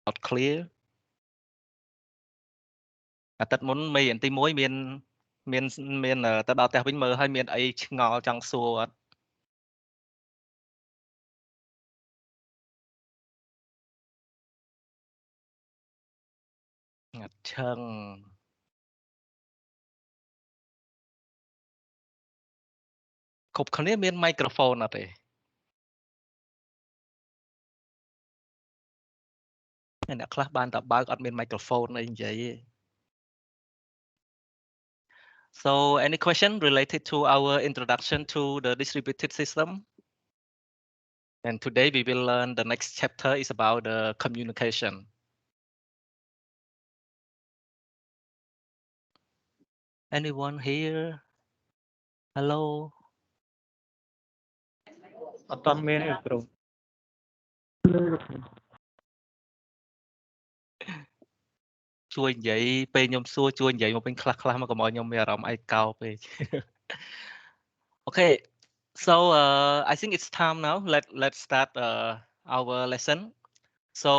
not clear អាទិត្យមុនមេរៀនទី1មានទៅដល់ផ្ទះវិញមើលហើយមានអីឆ្ងល់ចង់សួរអត់ឆឹងគ្រប់គ្នាមានមីក្រូហ្វូនអត់ទេអ្នកខ្លះបានតែបើកអត់មានមីក្រូហ្វូនអីនិយាយទេ So any question related to our introduction to the distributed system? And today we will learn the next chapter is about the communication. Anyone here? Hello. អត់ទាន់មានទេគ្រូ ជួយនិយាយពេលខ្ញុំសួរជួយនិយាយមកវិញខ្លះៗមកកុំឲ្យខ្ញុំមានអារម្មណ៍ឯកោពេក Okay, so I think it's time now. Let's start our lesson. So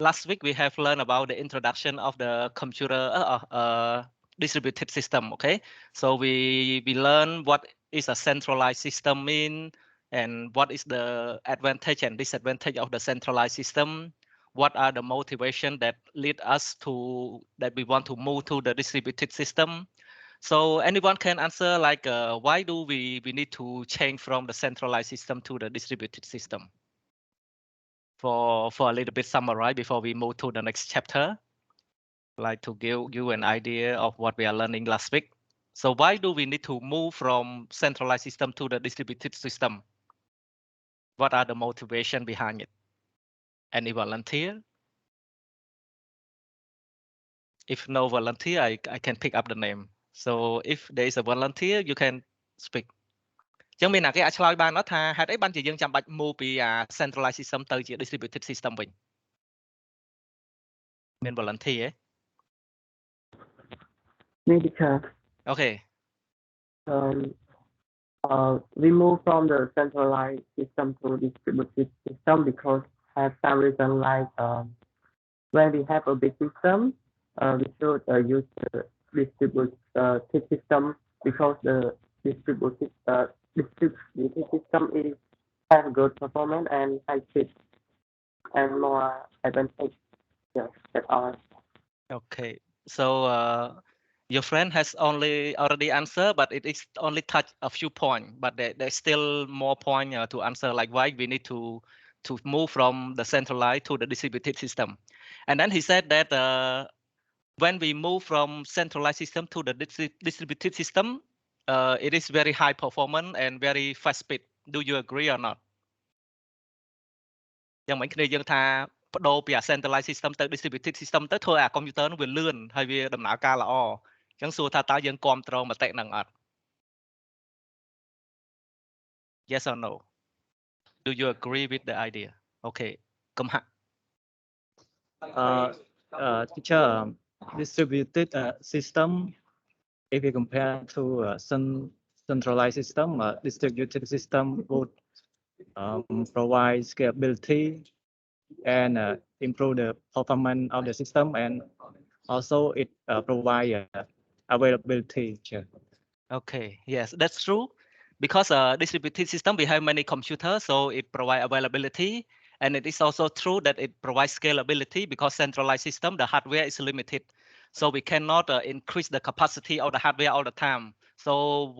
last week we have learned about the introduction of the computer distributed system. Okay, so we learn what is a centralized system mean and what is the advantage and disadvantage of the centralized system. What are the motivation that lead us to that we want to move to the distributed system? So anyone can answer like why do we need to change from the centralized system to the distributed system? For a little bit summarize before we move to the next chapter, like to give you an idea of what we are learning last week. So why do we need to move from centralized system to the distributed system? What are the motivation behind it? Any volunteer? If no volunteer, I can pick up the name. So if there is a volunteer, you can speak. ចឹងមានអ្នកគេអាចឆ្លើយបានថាហេតុអីបានជាយើងចាំបាច់ move ពី centralized system ទៅជា distributed system វិញមាន volunteer ទេ Maybe teacher. Okay. We move from the centralized system to distributed system because have some reason like when we have a big system, we should use the distributed system because the distributed system is have good performance and high speed and more advantage. Yes, that's all. Okay. So your friend has already answered, but it is only touched a few points. But there's still more point to answer, like why we need to move from the centralized to the distributed system. And then he said that when we move from centralized system to the distributed system, it is very high performance and very fast speed. Do you agree or not? យ៉ាងមិនគ្នាយើងថាបដូរពី centralized system ទៅ distributed system ទៅធ្វើឲ្យ computer នឹងវាលឿនហើយវាដំណើរការល្អអញ្ចឹងសួរថាតើយើងគ្រប់គ្រងមតិនឹងអត់ Yes or no? Do you agree with the idea? Okay. កំហៈ teacher distributed system if we compare to centralized system distributed system would provide scalability and improve the performance of the system and also it provide availability. Okay, yes, that's true. Because distributed system we have many computers, so it provide availability, and it is also true that it provides scalability because centralized system the hardware is limited, so we cannot increase the capacity of the hardware all the time. So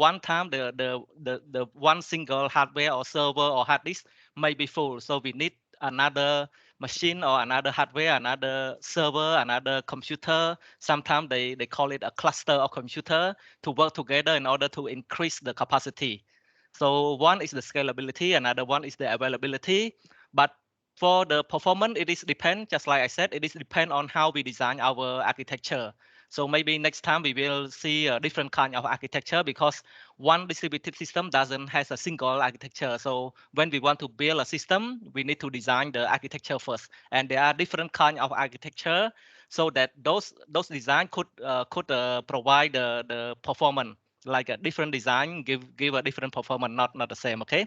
one time the one single hardware or server or hard disk may be full, so we need another machine or another hardware, another server, another computer. Sometimes they call it a cluster of computer to work together in order to increase the capacity. So one is the scalability, another one is the availability. But for the performance, it is depend, just like I said, it is depend on how we design our architecture. So maybe next time we will see a different kind of architecture because one distributed system doesn't has a single architecture. So when we want to build a system, we need to design the architecture first. And there are different kind of architecture so that those design could provide the performance, like a different design give a different performance, not the same. Okay.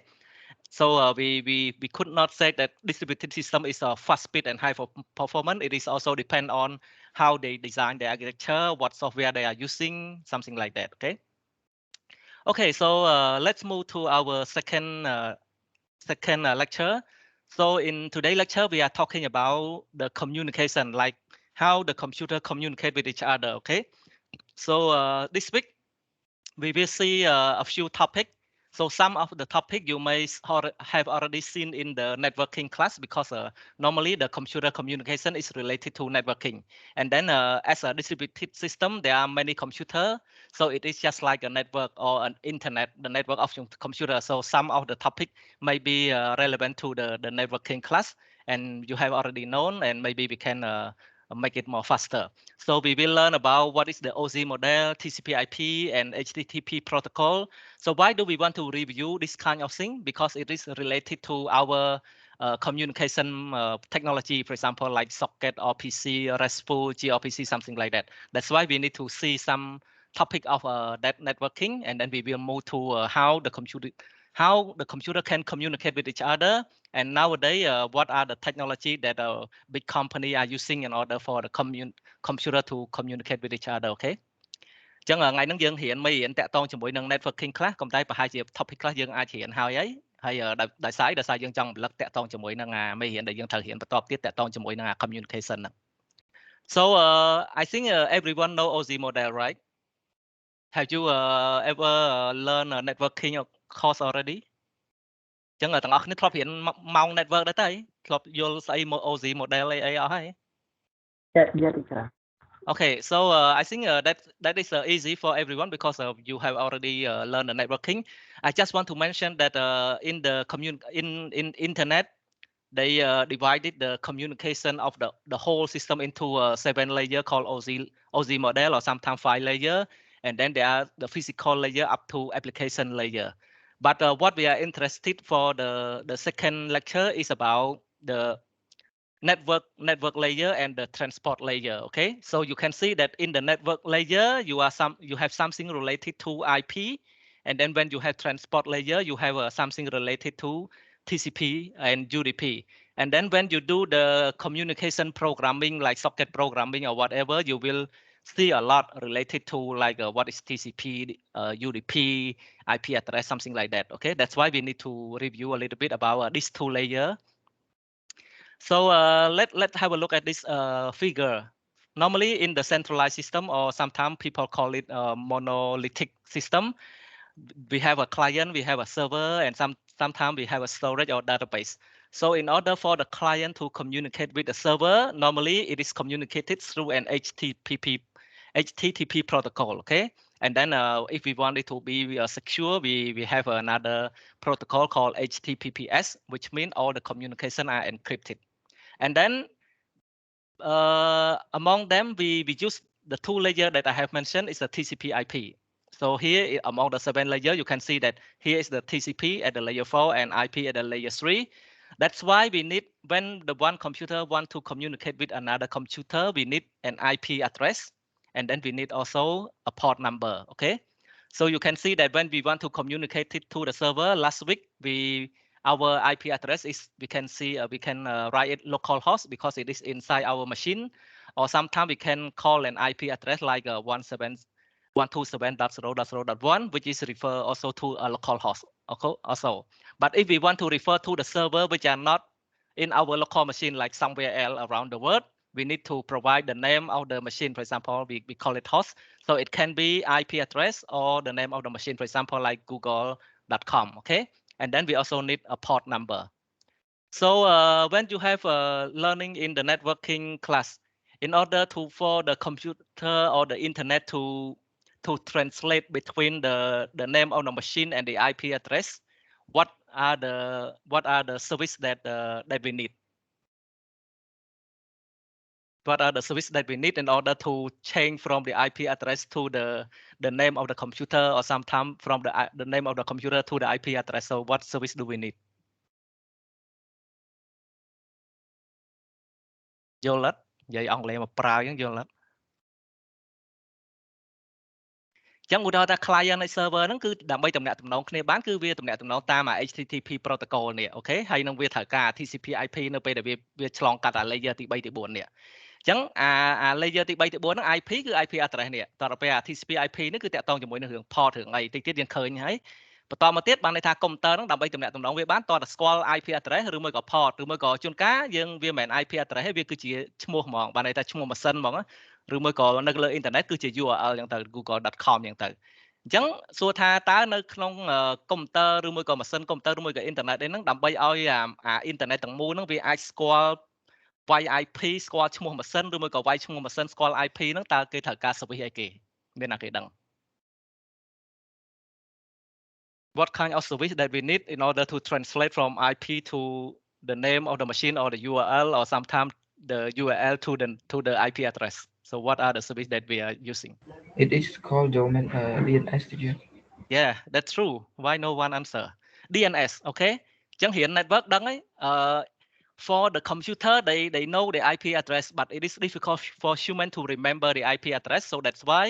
So we could not say that distributed system is a fast speed and high performance. It is also depend on how they design the architecture, what software they are using, something like that. Okay, so let's move to our second lecture. So in today's lecture, we are talking about the communication, like how the computer communicate with each other. Okay, so this week we will see a few topics. So some of the topic you may have already seen in the networking class, because normally the computer communication is related to networking. And then as a distributed system, there are many computers. So it is just like a network or an internet, the network of your computer. So some of the topic may be relevant to the networking class, and you have already known, and maybe we can make it more faster. So we will learn about what is the OZ model, TCP/IP, and HTTP protocol. So why do we want to review this kind of thing? Because it is related to our communication technology, for example, like socket or PC, RESTful, gRPC, something like that. That's why we need to see some topic of that networking, and then we will move to how the computer can communicate with each other. And nowadays, what are the technology that big company are using in order for the computer to communicate with each other, okay? ចឹងថ្ងៃហ្នឹងយើងរៀនមេរៀនតាក់ទងជាមួយនឹង networking ខ្លះកុំតែប្រហែលជា topic ខ្លះយើងអាចរៀនហើយហើយដោយសារយើងចង់រំលឹកតាក់ទងជាមួយនឹងមេរៀនដែលយើងត្រូវរៀនបន្តទៀតតាក់ទងជាមួយនឹង communication ហ្នឹង So I think everyone know OZ model, right? Have you ever learn networking course already? ចឹងទាំងអស់គ្នាធ្លាប់រៀនម៉ោង network ដែរទេធ្លាប់យល់ស្អី OZ model អីអស់ហើយ Yeah, teacher. Okay, so I think that is easy for everyone because you have already learned the networking. I just want to mention that in the in internet, they divided the communication of the whole system into 7 layer called OZ model, or sometimes 5 layer, and then there are the physical layer up to application layer. But what we are interested for the second lecture is about the network layer and the transport layer. Okay, so you can see that in the network layer you have something related to IP, and then when you have transport layer you have something related to TCP and UDP. And then when you do the communication programming like socket programming or whatever, you will see a lot related to like what is TCP, UDP, IP address, something like that. Okay, that's why we need to review a little bit about these two layers. So let's have a look at this figure. Normally in the centralized system, or sometimes people call it a monolithic system, we have a client, we have a server, and sometimes we have a storage or database. So in order for the client to communicate with the server, normally it is communicated through an HTTP protocol, okay? And then if we want it to be secure, we have another protocol called HTTPS, which means all the communication are encrypted. And then among them, we use the two layer that I have mentioned is the TCP/IP. So here among the 7 layer, you can see that here is the TCP at the layer 4 and IP at the layer 3. That's why we need, when the one computer want to communicate with another computer, we need an IP address, and then we need also a port number. Okay, so you can see that when we want to communicate it to the server, last week our IP address is, we can see we can write it localhost because it is inside our machine, or sometimes we can call an IP address like 127.0.0.1, which is refer also to a localhost also. But if we want to refer to the server which are not in our local machine, like somewhere else around the world, we need to provide the name of the machine. For example, we call it host. So it can be IP address or the name of the machine, for example, like google.com. Okay. And then we also need a port number. So when you have learning in the networking class, in order for the computer or the internet to translate between the name of the machine and the IP address, what are the service that we need? What are the service that we need in order to change from the IP address to the name of the computer, or sometimes from the name of the computer to the IP address? So what service do we need? យល់អត់និយាយអង់គ្លេសមកប្រើអញ្ចឹងយល់អត់ ចឹងឧទាហរណ៍ថា client នៃ server ហ្នឹងគឺដើម្បីតំណាក់តំណងគ្នាបានគឺវាតំណាក់តំណងតាម HTTP protocol នេះអូខេហើយនឹងវាត្រូវការ TCP IP នៅពេលដែលវាឆ្លងកាត់ layer ទី3ទី4នេះអញ្ចឹងអា layer ទី3ទី4ហ្នឹង IP គឺ IP address នេះតទៅពេល TCP IP នេះគឺតាក់ទងជាមួយនឹងរឿង port រឿងអីតិចទៀតយើងឃើញហើយបន្តមកទៀតបានន័យថា computer ហ្នឹងដើម្បីតំណាក់តំណងវាបានតតែស្គាល់ IP address ឬមួយក៏ port ឬមួយក៏ជួនកាលយើងវាមិនមែន IP address ទេវាគឺជាឈ្មោះហ្មងបានន័យថាឈ្មោះម៉ាស៊ីនហ្មងឬមួយក៏នៅលើអ៊ីនធឺណិតគឺជា URL អញ្ចឹងទៅ google.com អញ្ចឹងទៅអញ្ចឹងសួរថាតើនៅក្នុងកុំព្យូទ័រឬមួយក៏ម៉ាស៊ីនកុំព្យូទ័រឬមួយក៏អ៊ីនធឺណិតអីហ្នឹងដើម្បីឲ្យអាអ៊ីនធឺណិតទាំងមូលហ្នឹងវាអាចស្គាល់វាយ IP ស្គាល់ឈ្មោះម៉ាស៊ីនឬមួយក៏វាយឈ្មោះម៉ាស៊ីនស្គាល់ IP ហ្នឹងតើគេត្រូវការ service អីគេមានណាគេដឹង What kind of service that we need in order to translate from IP to the name of the machine or the URL or sometimes the URL to the IP address. So what are the service that we are using? It is called domain DNS teacher. Yeah, that's true. Why no one answer? DNS, okay? ចឹងរៀន network ដឹងហើយfor the computer they know the IP address but it is difficult for human to remember the IP address so that's why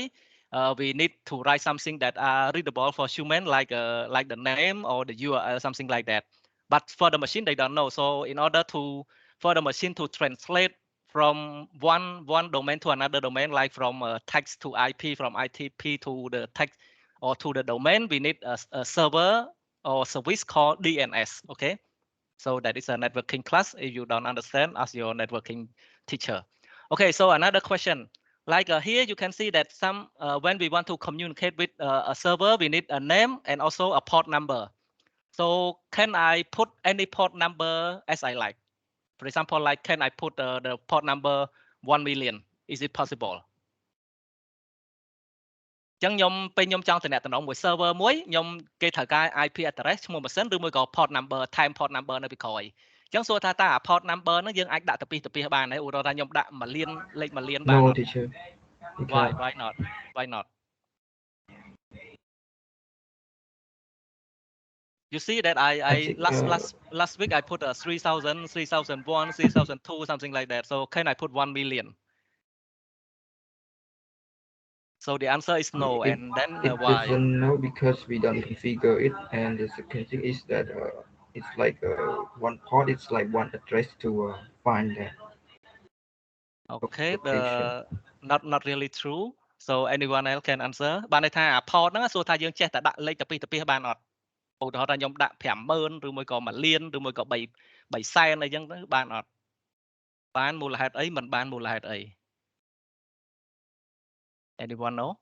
we need to write something that are readable for human like the name or the URL something like that but for the machine they don't know so in order to for the machine to translate from one domain to another domain like from text to IP from ITP to the text or to the domain we need a server or service called DNS okay so that is a networking class. If you don't understand, ask your networking teacher. Okay, so another question. Like here, you can see that some when we want to communicate with a server, we need a name and also a port number. So can I put any port number as I like? For example, like can I put the port number 1 million? Is it possible? ចឹងខ្ញុំពេលខ្ញុំចង់តំណតំណងមួយ server មួយខ្ញុំគេត្រូវការ IP address ឈ្មោះម៉ាស៊ីនឬមួយក៏ port number ថែម port number នៅពីក្រោយចឹងសួរថាតើ port number ហ្នឹងយើងអាចដាក់ទៅពីបានទេឧទាហរណ៍ថាខ្ញុំដាក់1លានលេខ1លានបាន No, teacher. Why not Why not You see that I last week I put 3000 3001 3002 something like that so can I put 1 million So the answer is no and then It why doesn't know because we don't configure it, and the second thing is that it's like one port. It's like one address to find that. Okay, not really true. So anyone else can answer. បានន័យថា port ហ្នឹងសួរថាយើងចេះតែដាក់លេខទៅពីបានអត់ឧទាហរណ៍ថាខ្ញុំដាក់50000ឬមួយក៏1លានឬមួយក៏3សែនអីចឹងទៅបានអត់បានមូលហេតុអីមិនបានមូលហេតុអី Anyone know?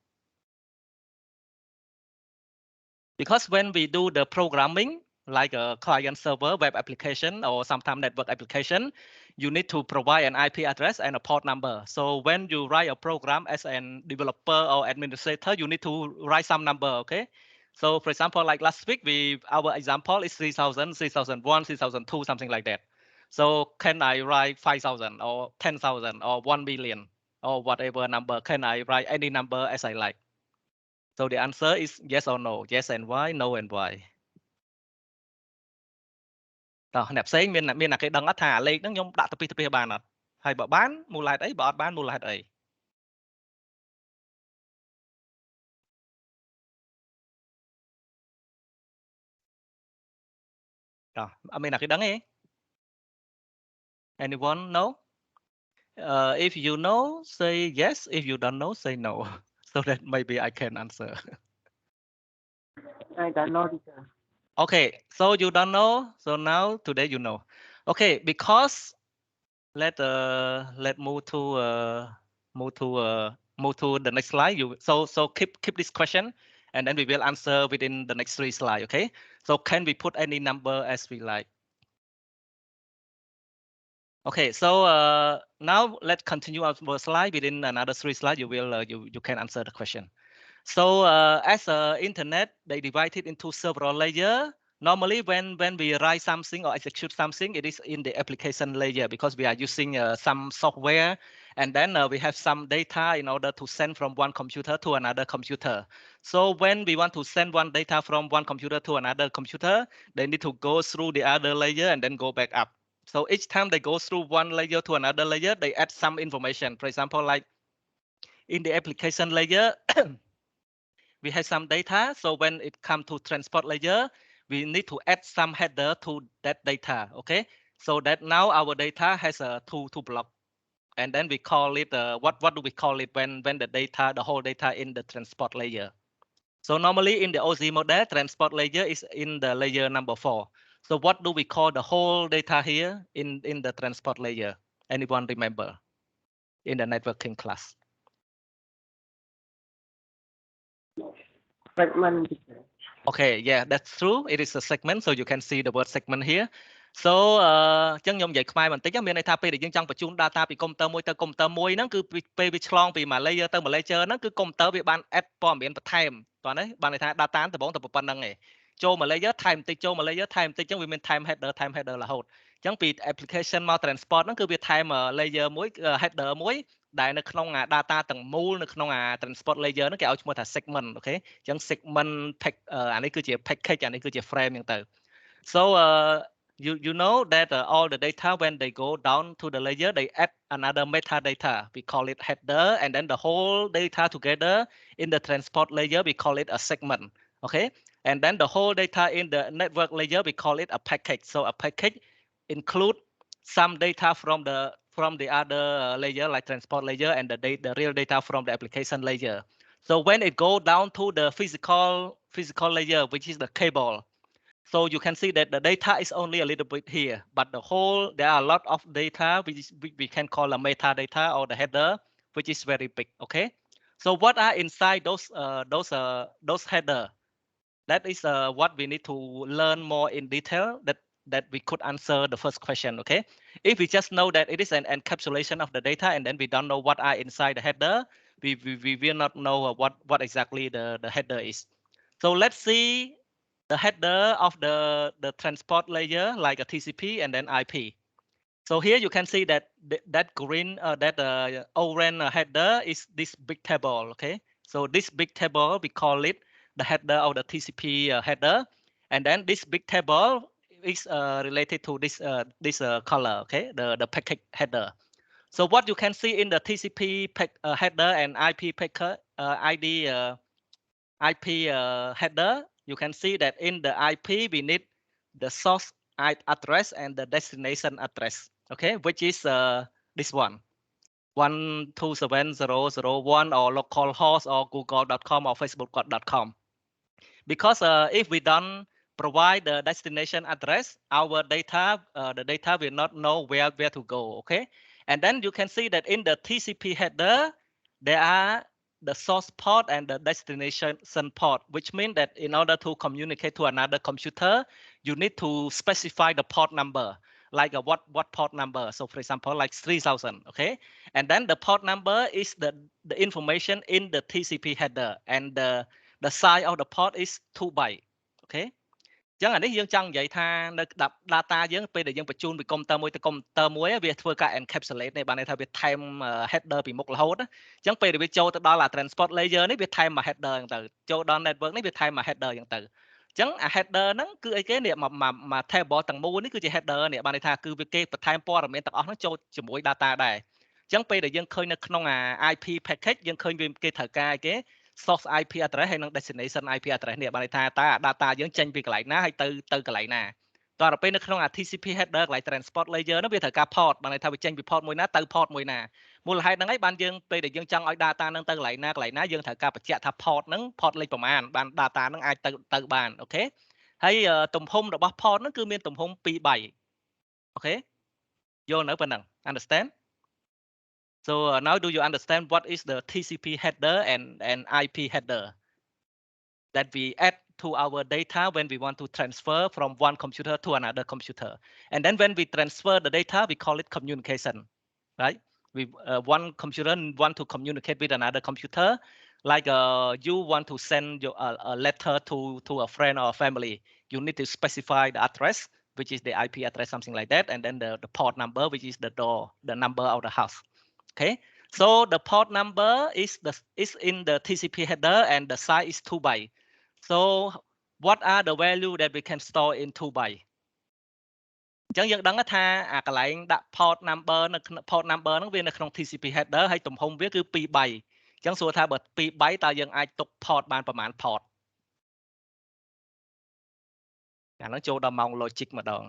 Because when we do the programming like a client server web application or sometimes network application you need to provide an IP address and a port number so when you write a program as an developer or administrator you need to write some number okay so for example like last week our example is 3000 3001 3002 something like that so can I write 5000 or 10,000 or 1 million or whatever number can I write any number as I like so the answer is yes or no yes and why no and why តោះអ្នកផ្សេងមានតែគេដឹងអត់ថាលេខហ្នឹងខ្ញុំដាក់ទៅពីបានអត់ហើយបើបានមូលហេតុអីបើអត់បានមូលហេតុអីតោះអត់មានអ្នកគេដឹងទេ Anyone know if you know say yes if you don't know say no so that maybe I can answer I don't know, teacher. Okay so you don't know so now today you know okay because let move to the next slide you so keep this question and then we will answer within the next 3 slides okay so can we put any number as we like okay so now let's continue our slide within another 3 slides you will you can answer the question so as internet they divide it into several layers normally when we write something or execute something it is in the application layer because we are using some software and then we have some data in order to send from one computer to another computer so when we want to send one data from one computer to another computer they need to go through the other layer and then go back up so each time they go through one layer to another layer they add some information for example like in the application layer we have some data. So when it comes to transport layer, we need to add some header to that data. Okay, so that now our data has a two block, and then we call it what do we call it when the data, the whole data in the transport layer. So normally in the OZ model, transport layer is in the layer number 4. So what do we call the whole data here in the transport layer? Anyone remember in the networking class? Segment. Okay, yeah, that's true. It is a segment, so you can see the word segment here. So ចឹងខ្ញុំនិយាយខ្មែរបន្តិចមានន័យថាពេលដែលយើងចង់បញ្ជូន data ពី computer មួយទៅ computer មួយហ្នឹងគឺពេលវាឆ្លងពី មួយ layer ទៅ មួយ layer ហ្នឹងគឺ computer វាបាន add ព័ត៌មានបន្ថែមតោះណាបានន័យថា data ដំបូងតែប៉ុណ្្នឹងឯងចូល មួយ layer ថែមបន្តិចចូល មួយ layer ថែមបន្តិចចឹងវាមានថែម header រហូតចឹងពី application មក transport ហ្នឹងគឺវាថែម layer មួយ header មួយដែលនៅក្នុង data ទាំងមូលនៅក្នុង transport layer ហ្នឹងគេឲ្យឈ្មោះថា segment អូខេចឹង segment pack អានេះគឺជា package អានេះគឺជា frame ចឹងទៅ so you know that all the data when they go down to the layer they add another metadata, we call it header, and then the whole data together in the transport layer we call it a segment. Okay, and then the whole data in the network layer we call it a package. So a package include some data from the other layer like transport layer and the real data from the application layer. So when it go down to the physical layer, which is the cable, so you can see that the data is only a little bit here, but the whole there are a lot of data which is, we can call a metadata or the header, which is very big. Okay, so what are inside those header? That is what we need to learn more in detail that we could answer the first question. Okay, if we just know that it is an encapsulation of the data and then we don't know what are inside the header, we will not know what exactly the header is. So let's see the header of the transport layer like a TCP and then IP. So here you can see that that green orange header is this big table. Okay, so this big table we call it the header of the TCP header, and then this big table is related to this color. Okay, the packet header. So what you can see in the TCP header and IP packet IP header, you can see that in the IP we need the source address and the destination address. Okay, which is this one 127.0.0.1 or localhost or google.com or facebook.com. Because if we don't provide the destination address, our data the data will not know where to go. Okay, and then you can see that in the TCP header there are the source port and the destination port, which means that in order to communicate to another computer, you need to specify the port number, like what port number. So for example, like 3000. Okay, and then the port number is the information in the TCP header, and the size of the port is 2 byte. Okay, ចឹងអានេះយើងចង់និយាយថានៅ data យើងពេលដែលយើងបញ្ជូនពី computer មួយទៅ computer មួយវាធ្វើការ encapsulate នេះបានន័យថាវាថែម header ពីមុខរហូតអញ្ចឹងពេលដែលវាចូលទៅដល់ transport layer នេះវាថែមមួយ header អញ្ចឹងទៅចូលដល់ network នេះវាថែមមួយ header អញ្ចឹងទៅអញ្ចឹងអា header ហ្នឹងគឺអីគេនេះមួយ table ទាំងមូលនេះគឺជា header នេះបានន័យថាគឺវាគេបន្ថែមព័ត៌មានទាំងអស់ហ្នឹងចូលជាមួយ data ដែរអញ្ចឹងពេលដែលយើងឃើញនៅក្នុងអា IP package យើងឃើញវាគេត្រូវការអីគេ source IP address ហើយនិង destination IP address នេះបានន័យថាតើ data យើងចេញពីកន្លែងណាហើយទៅកន្លែងណាតើដល់ពេលនៅក្នុង TCP header កន្លែង transport layer នោះវាត្រូវការ port បានន័យថាវាចេញពី port មួយណាទៅ port មួយណាមូលហេតុហ្នឹងហើយបានយើងពេលដែលយើងចង់ឲ្យ data ហ្នឹងទៅកន្លែងណាយើងត្រូវការបញ្ជាក់ថា port ហ្នឹង port លេខប្រមាណបាន data ហ្នឹងអាចទៅបានអូខេហើយទំហំរបស់ port ហ្នឹងគឺមានទំហំ 2 byte អូខេយល់នៅប៉ុណ្ណឹង understand? So now do you understand what is the TCP header and IP header that we add to our data when we want to transfer from one computer to another computer? And then when we transfer the data, we call it communication, right? We one computer want to communicate with another computer, like you want to send your a letter to a friend or a family. You need to specify the address, which is the IP address, something like that, and then the port number, which is the number of the house. Okay, so the port number is in the TCP header and the size is 2 byte. So what are the value that we can store in 2 byte? អញ្ចឹងយើងដឹងថាអាកន្លែងដាក់ port number នៅ port number ហ្នឹងវានៅក្នុង TCP header ហើយទំហំវាគឺ 2 byte. ចឹងសួរថាបើ2 byte តើយើងអាចទុក port បានប្រមាណ port អាហ្នឹងចូលដល់ម៉ោង logic ម្ដង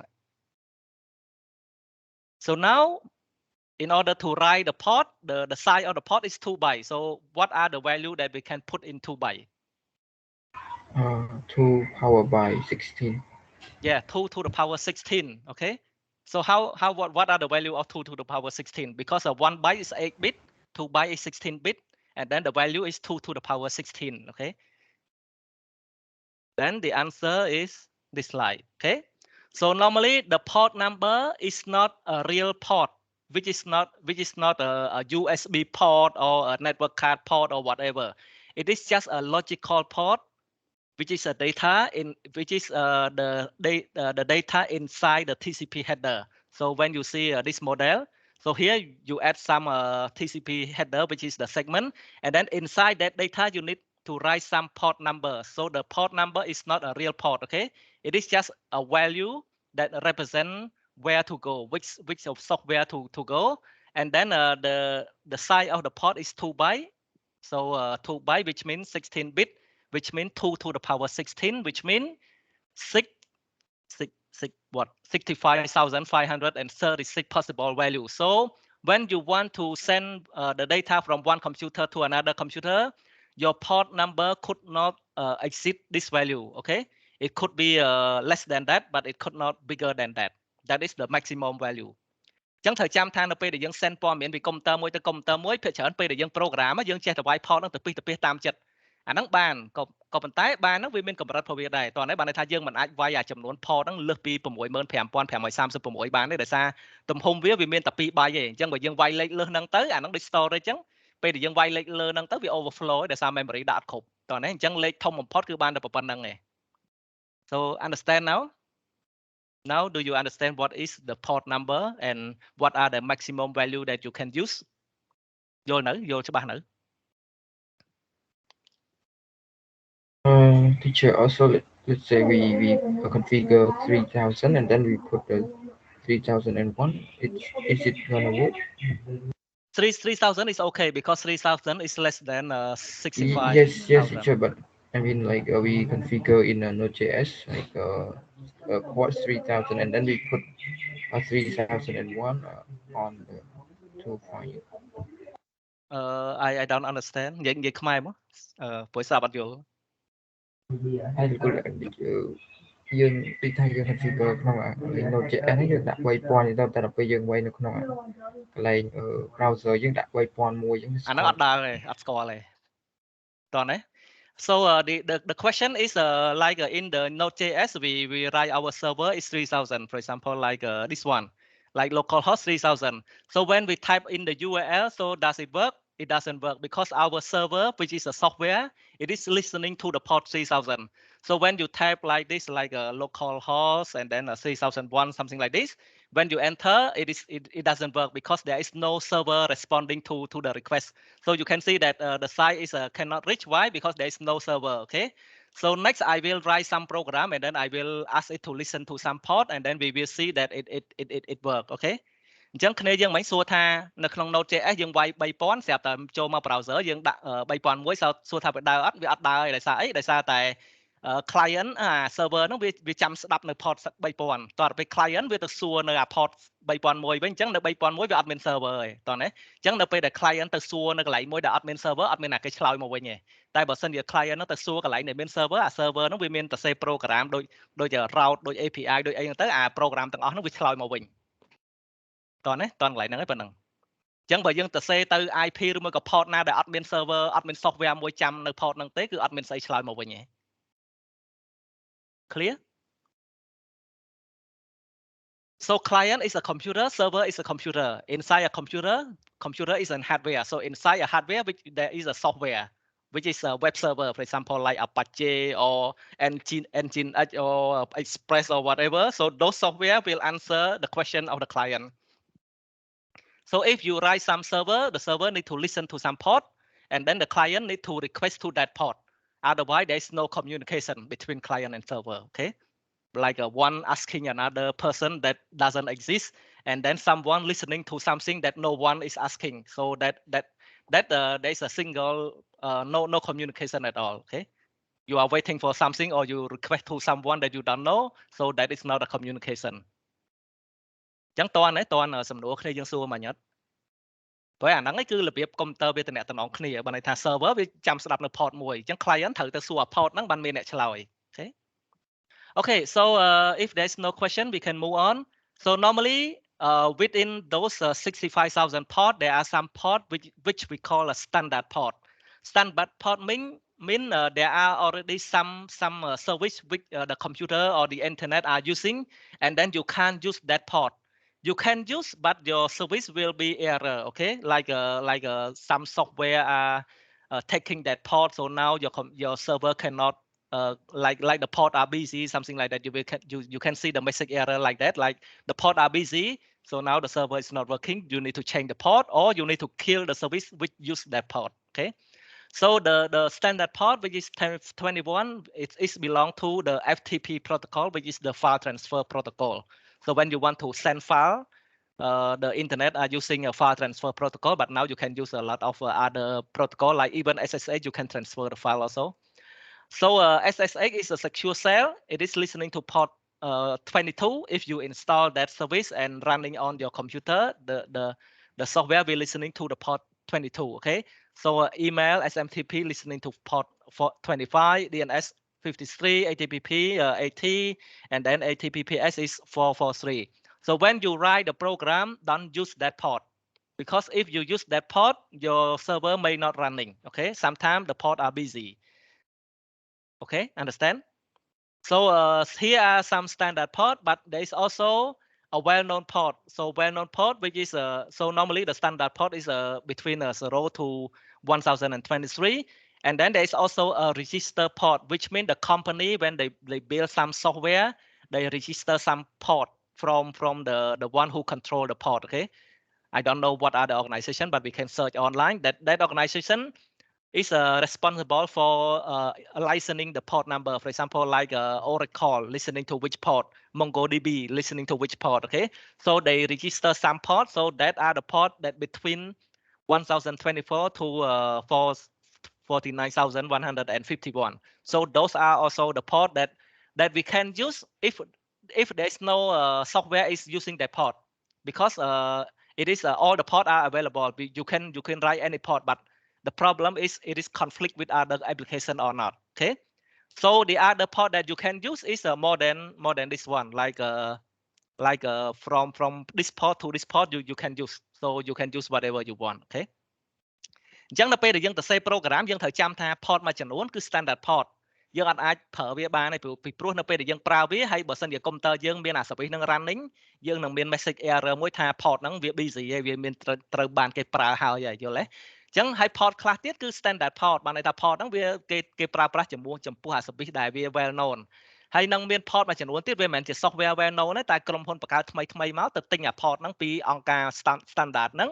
so now in order to write the port the size of the port is 2 bytes so what are the value that we can put in 2 bytes 2 power by 16 yeah 2 to the power 16 okay so what are the value of 2 to the power 16 because 1 byte is 8 bit 2 byte is 16 bit and then the value is 2 to the power 16 okay then the answer is this slide okay so normally the port number is not a real port which is not a USB port or a network card port or whatever it is just a logical port which is a data in which is the data inside the TCP header. So when you see this model, so here you add some TCP header, which is the segment, and then inside that data you need to write some port number. So the port number is not a real port, okay? It is just a value that represent where to go, which of software to go, and then the size of the port is 2 byte. So 2 byte, which means 16 bit, which means 2 to the power 16, which means 65,536 possible values. So when you want to send the data from one computer to another computer, your port number could not exceed this value, okay? It could be less than that, but it could not bigger than that. That is the maximum value. ចឹងត្រូវចាំថានៅពេលដែលយើង send ព័ត៌មានពី computer មួយទៅ computer មួយភាគច្រើនពេលដែលយើង program យើងចេះតែវាយ port ហ្នឹងទៅពីទៅតាមចិត្តអាហ្នឹងបានក៏ប៉ុន្តែបានហ្នឹងវាមានកម្រិតរបស់វាដែរតោះនេះបានន័យថាយើងមិនអាចវាយអាចំនួន port ហ្នឹងលើសពី 65536 បានទេដោយសារទំហំវាមានតែ2 byte ទេអញ្ចឹងបើយើងវាយលេខលើសហ្នឹងទៅអាហ្នឹងដូច storage អញ្ចឹងពេលដែលយើងវាយលេខលើហ្នឹងទៅវា overflow ដោយសារ memory ដាក់អត់គ្រប់តោះនេះអញ្ចឹងលេខធំបំផុតគឺបានតែប៉ុណ្្នឹងឯង so understand now do you understand what is the port number and what are the maximum value that you can use យល់ច្បាស់នៅ Teacher, also let's say we configure 3000 and then we put the 3001. Is it gonna work? 3000 is okay because 3000 is less than 65. Yes, teacher, but I mean like we configure in Node.js like port 3000 and then we put 3001 on the to find it. I don't understand និយាយខ្មែរមកព្រោះស្ដាប់អត់យល់ ហើយគោលយើងពីថាយើង configure ក្នុង Node.js នេះយើងដាក់ waypoint ទៅតែដល់ពេលយើងវាយនៅក្នុងកន្លែង browser យើងដាក់ waypoint មួយអញ្ចឹងអាហ្នឹងអត់ដើរទេអត់ស្គាល់ទេតោះណា So the question is like in the Node.js we write our server is 3000 for example like this one like localhost 3000 so when we type in the URL so does it work it doesn't work because our server which is a software it is listening to the port 3000 so when you type like this like a localhost and then a 3001 something like this when you enter it doesn't work because there is no server responding to the request so you can see that the site is cannot reach why because there is no server okay so next I will write some program and then I will ask it to listen to some port and then we will see that it work okay អញ្ចឹងគ្នាយើងមិនសួរថានៅក្នុង Node.js យើងវាយ 3000 ស្រាប់តែចូលមក browser យើងដាក់ 3001 សួរថាវាដើរអត់វាអត់ដើរទេដោយសារអីដោយសារតែ client server ហ្នឹងវាចាំស្ដាប់នៅ port 3000 តោះពេល client វាទៅសួរនៅ port 3001 វិញអញ្ចឹងនៅ 3001 វាអត់មាន server ទេតោះណាអញ្ចឹងនៅពេលដែល client ទៅសួរនៅកន្លែងមួយដែលអត់មាន server អត់មានអ្នកគេឆ្លើយមកវិញទេតែបើសិនជា client ហ្នឹងទៅសួរកន្លែងដែលមាន server អា server ហ្នឹងវាមានតែ save program ដូច route ដូច API ដូចអីហ្នឹងទៅអា program ទាំងអស់ហ្នឹងវាឆ្លើយមកវិញតោះណាតោះកន្លែងហ្នឹងឯងប៉ុណ្ណឹងអញ្ចឹងបើយើងទៅសេទៅ IP ឬមួយក៏ port ណាដែលអត់មាន server អត់មាន software មួយចាំនៅ port ហ្នឹងទេគឺអត់មានស្អីឆ្លើយមកវិញទេ clear so client is a computer server is a computer inside a computer is a hardware so inside a hardware which there is a software which is a web server for example like Apache or Nginx or Express or whatever so those software will answer the question of the client so if you write some server the server need to listen to some port and then the client need to request to that port otherwise there is no communication between client and server okay like one asking another person that doesn't exist and then someone listening to something that no one is asking so that there's a single no communication at all. Okay, you are waiting for something or you request to someone that you don't know, so that is not a communication. ចឹងតន់សំណួរគ្នាយើងសួរមកញ៉ាត់ព្រោះអាហ្នឹងឯងគឺរបៀបកុំព្យូទ័រវាតំណតំណងគ្នាបើន័យថា server វាចាំស្ដាប់នៅ port មួយអញ្ចឹង client ត្រូវទៅសួរ port ហ្នឹងបានមានអ្នកឆ្លើយ okay so if there's no question we can move on. So normally within those 65,000 port there are some port which we call a standard port. Standard port mean there are already some service which the computer or the internet are using, and then you can't use that port. You can use, but your service will be error. Okay, like some software are taking that port, so now your server cannot like the port are busy, something like that. You can see the message error like that, like the port are busy, so now the server is not working. You need to change the port, or you need to kill the service which use that port. Okay. So the standard port, which is 1021, it belong to the FTP protocol, which is the file transfer protocol. So when you want to send file, the internet are using a file transfer protocol, but now you can use a lot of other protocol, like even SSH, you can transfer the file also. So SSH is a secure cell. It is listening to port 22. If you install that service and running on your computer, the software will listening to the port 22. Okay. So email SMTP listening to port 25, DNS 53, HTTP 80, and then HTTPS is 443. So when you write the program, don't use that port, because if you use that port, your server may not running. Okay, sometimes the port are busy. Okay, understand? So here are some standard port, but there is also a well-known port. So well-known port, which is so normally the standard port is between 0 to 1023, and then there is also a register port, which means the company, when they build some software, they register some port from the one who control the port. Okay, I don't know what are the organization, but we can search online. That organization is responsible for licensing the port number. For example, like Oracle listening to which port, MongoDB listening to which port. Okay, so they register some ports. So that are the port that between 1024 to 49,151. So those are also the port that we can use if there's no software is using that port, because it is all the port are available. You can write any port, but the problem is it is conflict with other application or not. Okay, so the other port that you can use is more than this one, like from this port to this port you can use. So you can use whatever you want. Okay, អញ្ចឹងនៅពេលដែលយើងទៅសេ program យើងត្រូវចាំថា port មួយចំនួនគឺ standard port យើងអត់អាចប្រើវាបានទេពីព្រោះនៅពេលដែលយើងប្រើវាហើយបើសិនជា computer យើងមានអា service នឹង running យើងនឹងមាន message error មួយថា port ហ្នឹងវា busy ហើយវាមានត្រូវបានគេប្រើហើយយល់ទេ អញ្ចឹងហើយ port ខ្លះទៀតគឺ standard port បានន័យថា port ហ្នឹងវាគេប្រើប្រាស់ចំពោះអា service ដែលវា well known ហើយនឹងមាន port មួយចំនួនទៀតវាមិនមែនជា software well known ទេតែក្រុមហ៊ុនបង្កើតថ្មីមកទៅទិញអា port ហ្នឹងពីអង្គការ standard ហ្នឹង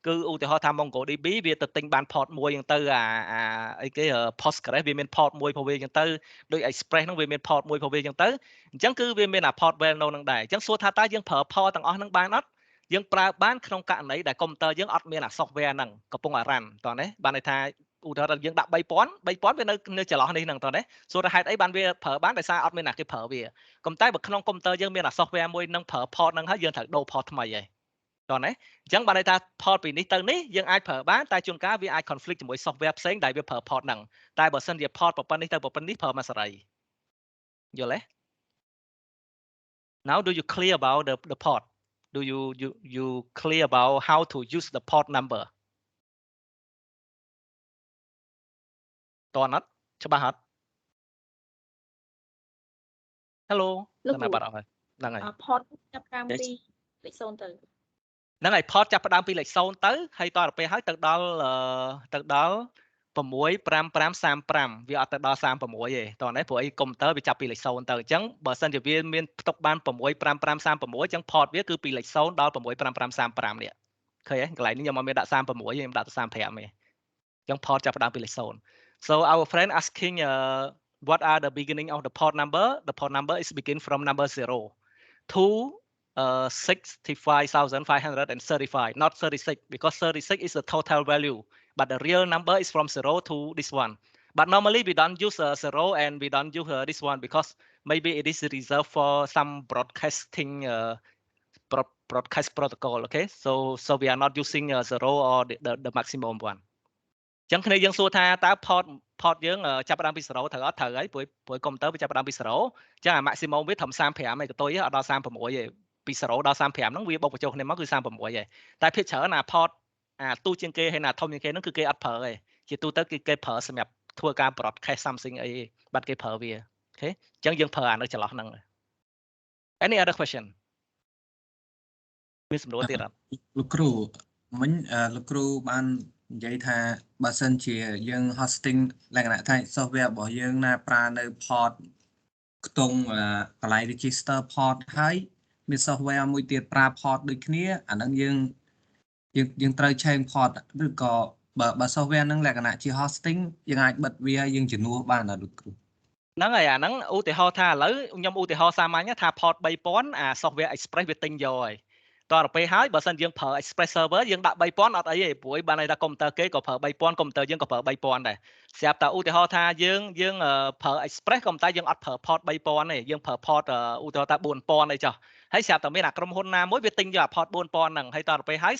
គឺឧទាហរណ៍ថា MongoDB វាទៅទិញបាន port មួយហ្នឹងទៅអីគេ Postgres វាមាន port មួយព្រោះវាចឹងទៅដូច Express ហ្នឹងវាមាន port មួយព្រោះវាចឹងទៅអញ្ចឹងគឺវាមានអា port well known ហ្នឹងដែរអញ្ចឹងសួរថាតើយើងប្រើ port ទាំងអស់ហ្នឹងបានអត់យើងប្រើបានក្នុងករណីដែល computer យើងអត់មានអា software ហ្នឹងកំពុង run តោះណាបានន័យថាឧទាហរណ៍យើងដាក់ 3000 វានៅចន្លោះនេះហ្នឹងតោះណាសួរថាហេតុអីបានវាប្រើបានដោយសារអត់មានអាគេប្រើវាប៉ុន្តែបើក្នុង computer យើងមានអា software មួយហ្នឹងប្រើ port ហ្នឹងហើយយើងត្រូវដូរ port ថ្មីហើយតោះណាអញ្ចឹងបានន័យថា port ពីនេះទៅនេះយើងអាចប្រើបានតែជួនកាលវាអាច conflict ជាមួយ software ផ្សេងដែលវាប្រើ port ហ្នឹងតែបើសិនជា port ប្រព័ន្ធនេះទៅប្រព័ន្ធនេះប្រើមកសេរីយល់ទេ Now do you clear about the port? Do you clear about how to use the port number? តើអត់ច្បាស់អត់ Hello ណាបាត់អស់ហើយហ្នឹងហើយ port ចាប់តាមពីលេខ0ទៅហ្នឹងហើយ port ចាប់ផ្ដើមពីលេខ0ទៅហើយតទៅពេលហើយទៅដល់65535វាអត់ទៅដល់36ទេតោះណាព្រោះអី computer វាចាប់ពីលេខ0ទៅអញ្ចឹងបើសិនជាវាមានផ្ទុកបាន65536អញ្ចឹង port វាគឺពីលេខ0ដល់65535នេះឃើញទេកន្លែងនេះខ្ញុំអត់មានដាក់36ទេខ្ញុំដាក់តែ35ទេអញ្ចឹង port ចាប់ផ្ដើមពីលេខ0 So our friend asking what are the beginning of the port number? The port number is begin from number 0 to 65,535, not 36, because 36 is the total value. but the real number is from 0 to this one. But normally we don't use 0 and we don't use this one because maybe it is reserved for some broadcasting broadcast protocol. Okay, so we are not using 0 or the maximum one. ចឹងគ្នាយើងសួរថាតើ port យើងចាប់ផ្ដើមពី 0 ត្រូវអត់ត្រូវហើយព្រោះ computer វាចាប់ផ្ដើមពី 0 ចឹងអា maximum វាត្រឹម 35 ឯកតុយអត់ដល់ 36 ទេពី 0 ដល់ 35 ហ្នឹងវាបូកបញ្ចូលគ្នាមកគឺ 36 ឯងតែភាគច្រើនអា port អាទូជាងគេហើយណាធំជាងគេហ្នឹងគឺគេអត់ប្រើទេជាទូទៅគឺគេប្រើសម្រាប់ធ្វើការ broadcast something អីបាត់គេប្រើវាអូខេចឹងយើងប្រើអានៅចន្លោះហ្នឹង Any other question មានសំណួរទៀតអត់លោកគ្រូមិញលោកគ្រូបាននិយាយថាបើសិនជាយើង hosting លក្ខណៈថា software របស់យើងណាប្រើនៅ port ខ្ទង់កន្លែង register port ហើយមាន software មួយទៀតប្រើ port ដូចគ្នាអាហ្នឹងយើងត្រូវ change port ឬក៏បើ software ហ្នឹងលក្ខណៈជា hosting យើងអាចបិទវាយើងជំនួសបានអត់លោកគ្រូហ្នឹងហើយអាហ្នឹងឧទាហរណ៍ថាឥឡូវខ្ញុំឧទាហរណ៍សាមញ្ញថា port 3000អា software express វាទិញយកហើយតទៅពេលហើយបើសិនយើងប្រើ express server យើងដាក់ 3000 អត់អីទេព្រោះបានន័យថា computer គេក៏ប្រើ 3000 computer យើងក៏ប្រើ 3000 ដែរស្រាប់តែឧទាហរណ៍ថាយើងប្រើ express computer យើងអត់ប្រើ port 3000ទេយើងប្រើ port ឧទាហរណ៍ថា 4000 អីចុះហើយស្រាប់តែមានអាក្រុមហ៊ុនណាមួយវាទិញយកអា port 4000ហ្នឹងហើយតទៅពេលហើយ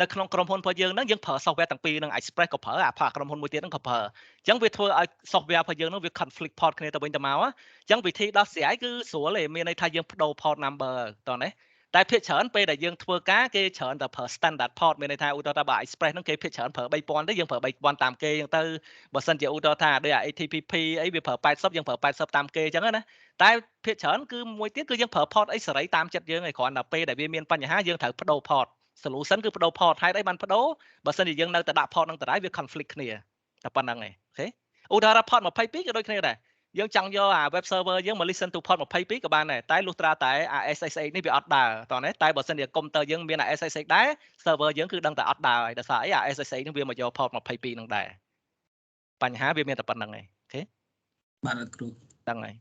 នៅក្នុងក្រុមហ៊ុនរបស់យើងហ្នឹងយើងប្រើ software ទាំងពីរហ្នឹង express ក៏ប្រើអាក្រុមហ៊ុនមួយទៀតហ្នឹងក៏ប្រើអញ្ចឹងវាធ្វើឲ្យ software របស់យើងហ្នឹងវា conflict port គ្នាទៅវិញទៅមកអញ្ចឹងវិធីដោះស្រាយគឺស្រួលទេមានន័យថាយើងបដូរ port number តោះណាតែភាគច្រើនពេលដែលយើងធ្វើការគេច្រើនតែប្រើ standard port មានន័យថាឧទាហរណ៍ថាបើ express ហ្នឹងគេភាគច្រើនប្រើ 3000 ទេយើងប្រើ 3000 តាមគេអញ្ចឹងទៅបើសិនជាឧទាហរណ៍ថាដូច ATPP អីវាប្រើ 80យើងប្រើ 80 តាមគេអញ្ចឹងណាតែភាគច្រើនគឺមួយទៀតគឺយើងប្រើ port អីសេរីតាមចិត្តយើងឯងគ្រាន់តែពេលដែលវាមានបញ្ហាយើងត្រូវបដូរ port solution គឺបដូរ port ហេតុអីបានបដូរបើសិនជាយើងនៅតែដាក់ port ហ្នឹងដដែលវា conflict គ្នាតែប៉ុណ្្នឹងឯងអូខេឧទាហរណ៍ port 22ក៏ដូចគ្នាដែរយើងចង់យកអា web server យើងមក listen to port 22ក៏បានដែរតែលុះត្រាតែអា SSH នេះវាអត់ដើរតោះណាតែបើសិនជា computer យើងមានអា SSH ដែរ server យើងគឺដឹងតែអត់ដើរហើយដោយសារអីអា SSH នេះវាមកយក port 22ហ្នឹងដែរបញ្ហាវាមានតែប៉ុណ្្នឹងឯងអូខេបាទលោកគ្រូដឹងហើយ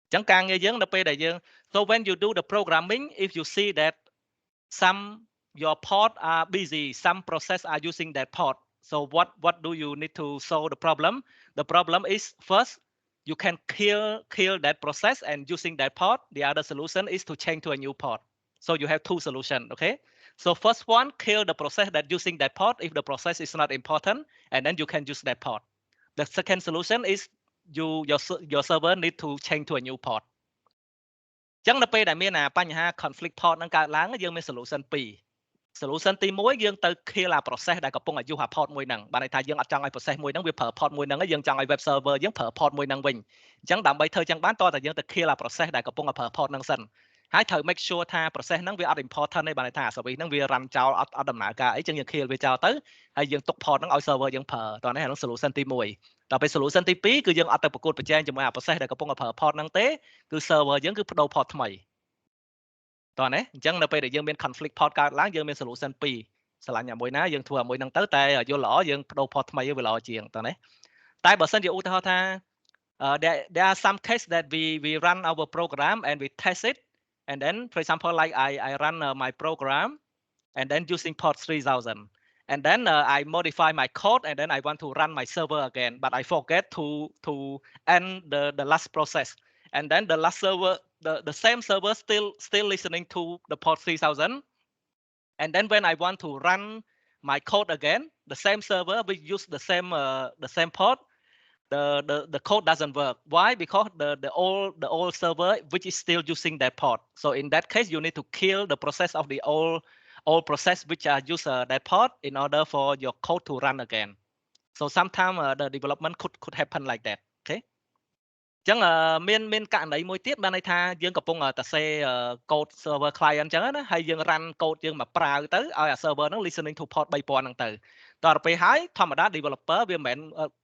អញ្ចឹងការងារយើងនៅពេលដែលយើង so when you do the programming if you see that some your port are busy some process are using that port so what do you need to solve the problem is first you can kill that process and using that port the other solution is to change to a new port so you have two solutions okay so first one kill the process that using that port if the process is not important and then you can use that port the second solution is your server need to change to a new port ចឹងនៅពេលដែលមានអាបញ្ហា conflict port ហ្នឹងកើតឡើងយើងមាន solution 2 solution ទី1យើងទៅ kill អា process ដែលកំពុងuse អា port មួយហ្នឹងបានន័យថាយើងអត់ចង់ឲ្យ process មួយហ្នឹងវាប្រើ port មួយហ្នឹងយើងចង់ឲ្យ web server យើងប្រើ port មួយហ្នឹងវិញអញ្ចឹងដើម្បីធ្វើចឹងបានតើយើងទៅ kill អា process ដែលកំពុងប្រើ port ហ្នឹងសិនហើយត្រូវ make sure ថា process ហ្នឹងវាអត់ important ទេបានន័យថា service ហ្នឹងវា run ចោលអត់ដំណើរការអីចឹងយើង kill វាចោលទៅហើយយើងទុក port ហ្នឹងឲ្យ server យើងប្រើតោះនេះអានោះ solution ទី1ដល់ពេល solution ទី2គឺយើងអត់ទៅប្រកួតប្រជែងជាមួយអា process ដែលកំពុងប្រើ port ហ្នឹងទេគឺ server យើងគឺបដូរ port ថ្មីតោះណាអញ្ចឹងនៅពេលដែលយើងមាន conflict port កើតឡើងយើងមាន solution 2ឆ្លាញ់អាមួយណាយើងធ្វើអាមួយហ្នឹងទៅតែយល់ល្អយើងបដូរ port ថ្មីវាល្អជាងតោះណាតែបើសិនជាឧទាហរណ៍ថា there are some case that we run our program and we test it and then for example like I run my program and then using port 3000 and then I modify my code and then I want to run my server again but I forget to end the last process and then the last server the same server still listening to the port 3000 and then when I want to run my code again the same server we use the same port the code doesn't work why because the old server which is still using that port so in that case you need to kill the process of the old process which are use that port in order for your code to run again so sometimes the development could happen like that okay ចឹងមានករណីមួយទៀតបានន័យថាយើងកំពុងតែសេ code server client អញ្ចឹងណាហើយយើង run code យើងមកប្រើទៅឲ្យអា server ហ្នឹង listening to port 3000ហ្នឹងទៅតទៅពេលហើយធម្មតា developer វាមិនមែន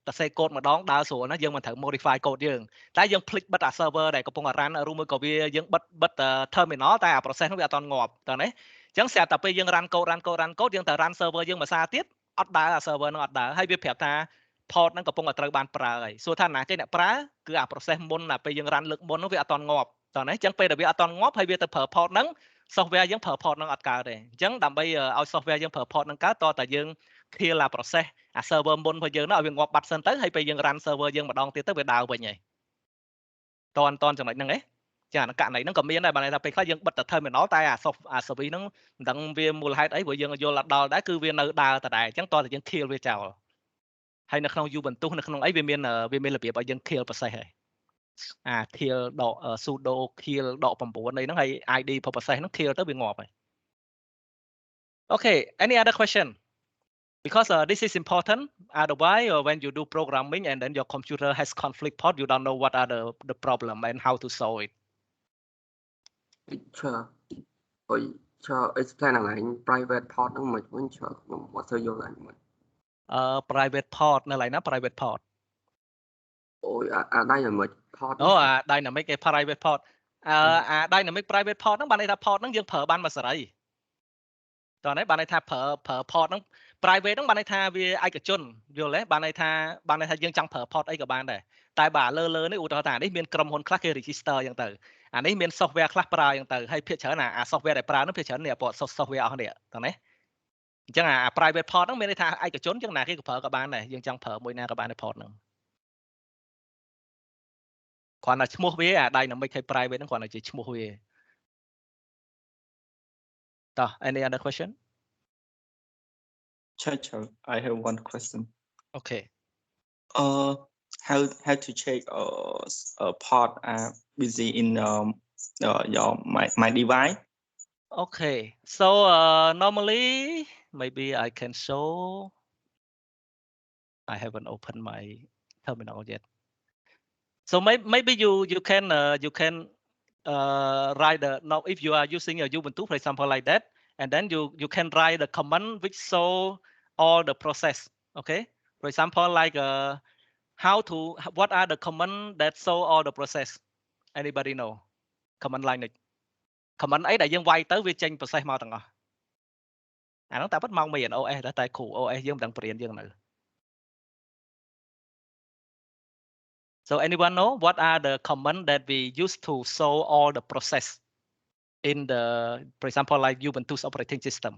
តែសេ code ម្ដងដើរស្រួលណាយើងមិនត្រូវ modify code យើងតែយើង ភ្លេចបិទអា server ដែលកំពុង run ឬមួយក៏វាយើងបិទ terminal តែអា process ហ្នឹងវាអត់ទាន់ងាប់តើណាអញ្ចឹងស្រាប់តែពេលយើង run code យើងទៅ run server យើងមួយសារទៀតអត់ដើរអា server ហ្នឹងអត់ដើរហើយវាប្រាប់ថា port ហ្នឹងកំពុងតែត្រូវបានប្រើហើយសួរថាណាគេអ្នកប្រើគឺអា process មុនណាពេលយើង run លើកមុនហ្នឹងវាអត់ទាន់ងាប់តើណាអញ្ចឹងពេលដែលវាអត់ទាន់ងាប់ហើយវាទៅប្រើ port ហ្នឹង software យើងប្រើ port ហ្នឹងអត់កើតទេអញ្ចឹងដើម្បីឲ្យ software យើងប្រើ port ហ្នឹងកើតតើយើង kill អា process អា server មុនរបស់យើងនោះឲ្យវាងាប់បាត់សិនទៅហើយពេលយើង run server យើងម្ដងទៀតទៅវាដើរវិញហើយតន់ចំណុចហ្នឹងឯងចាអាករណីហ្នឹងក៏មានដែរបើន័យថាពេលខ្លះយើងបិទតែ terminal តែអា service ហ្នឹងមិនដឹងវាមូលហេតុអីព្រោះយើងយល់អត់ដល់ដែរគឺវានៅដើរដដែលអញ្ចឹងតោះតែយើង kill វាចោលហើយនៅក្នុង Ubuntu នៅក្នុងអីវាមានរបៀបឲ្យយើង kill process ហើយអា kill ដក sudo kill ដក 9 អីហ្នឹងហើយ ID process ហ្នឹង kill ទៅវាងាប់ហើយ Okay, any other question? Because this is important. Otherwise, when you do programming and then your computer has conflict port, you don't know what are the problem and how to solve it. Teacher, explain again private port ហ្នឹងមិនវិញច្រើនខ្ញុំអត់សូវយល់ដែរមិន private port នៅឡើយណា private port អូយអា dynamic port អូអា dynamic ឯ private port អា dynamic private port ហ្នឹងបានន័យថា port ហ្នឹងយើងប្រើបានមួយសេរីតោះនេះបានន័យថាប្រើ port ហ្នឹង private ហ្នឹងបានន័យថាវាឯកជនយល់ទេបានន័យថាយើងចង់ប្រើ port អីក៏បានដែរតែបើលើនេះឧទាហរណ៍ថានេះមានក្រុមហ៊ុនខ្លះគេ register អញ្ចឹងទៅអានេះមាន software ខ្លះប្រើអញ្ចឹងទៅហើយភាគច្រើនអា software ដែលប្រើហ្នឹងភាគច្រើននេះពណ៌ software អស់នេះតោះនេះអញ្ចឹងអា private port ហ្នឹងមានន័យថាឯកជនអញ្ចឹងណាគេក៏ប្រើក៏បានដែរយើងចង់ប្រើមួយណាក៏បានដែរ port ហ្នឹងគ្រាន់តែឈ្មោះវាអា dynamic ហើយ private ហ្នឹងគ្រាន់តែជាឈ្មោះវាតោះ any other question Chacha, I have one question. Okay. How to check port busy in your my device? Okay. So normally maybe I can show. I haven't opened my terminal yet. So maybe you can write the now if you are using a Ubuntu for example like that, and then you can write the command which show all the process. Okay. For example, like what are the command that show all the process? Anybody know? Command line ខមមិនអីដែលយើងវាយទៅវាចេញ process មកទាំងអស់អាហ្នឹងតែពិតមកមាន OS តែគ្រូ OS យើងមិនដឹងបរៀនយើងនៅ So anyone know what are the command that we use to show all the process in the for example like Ubuntu's operating system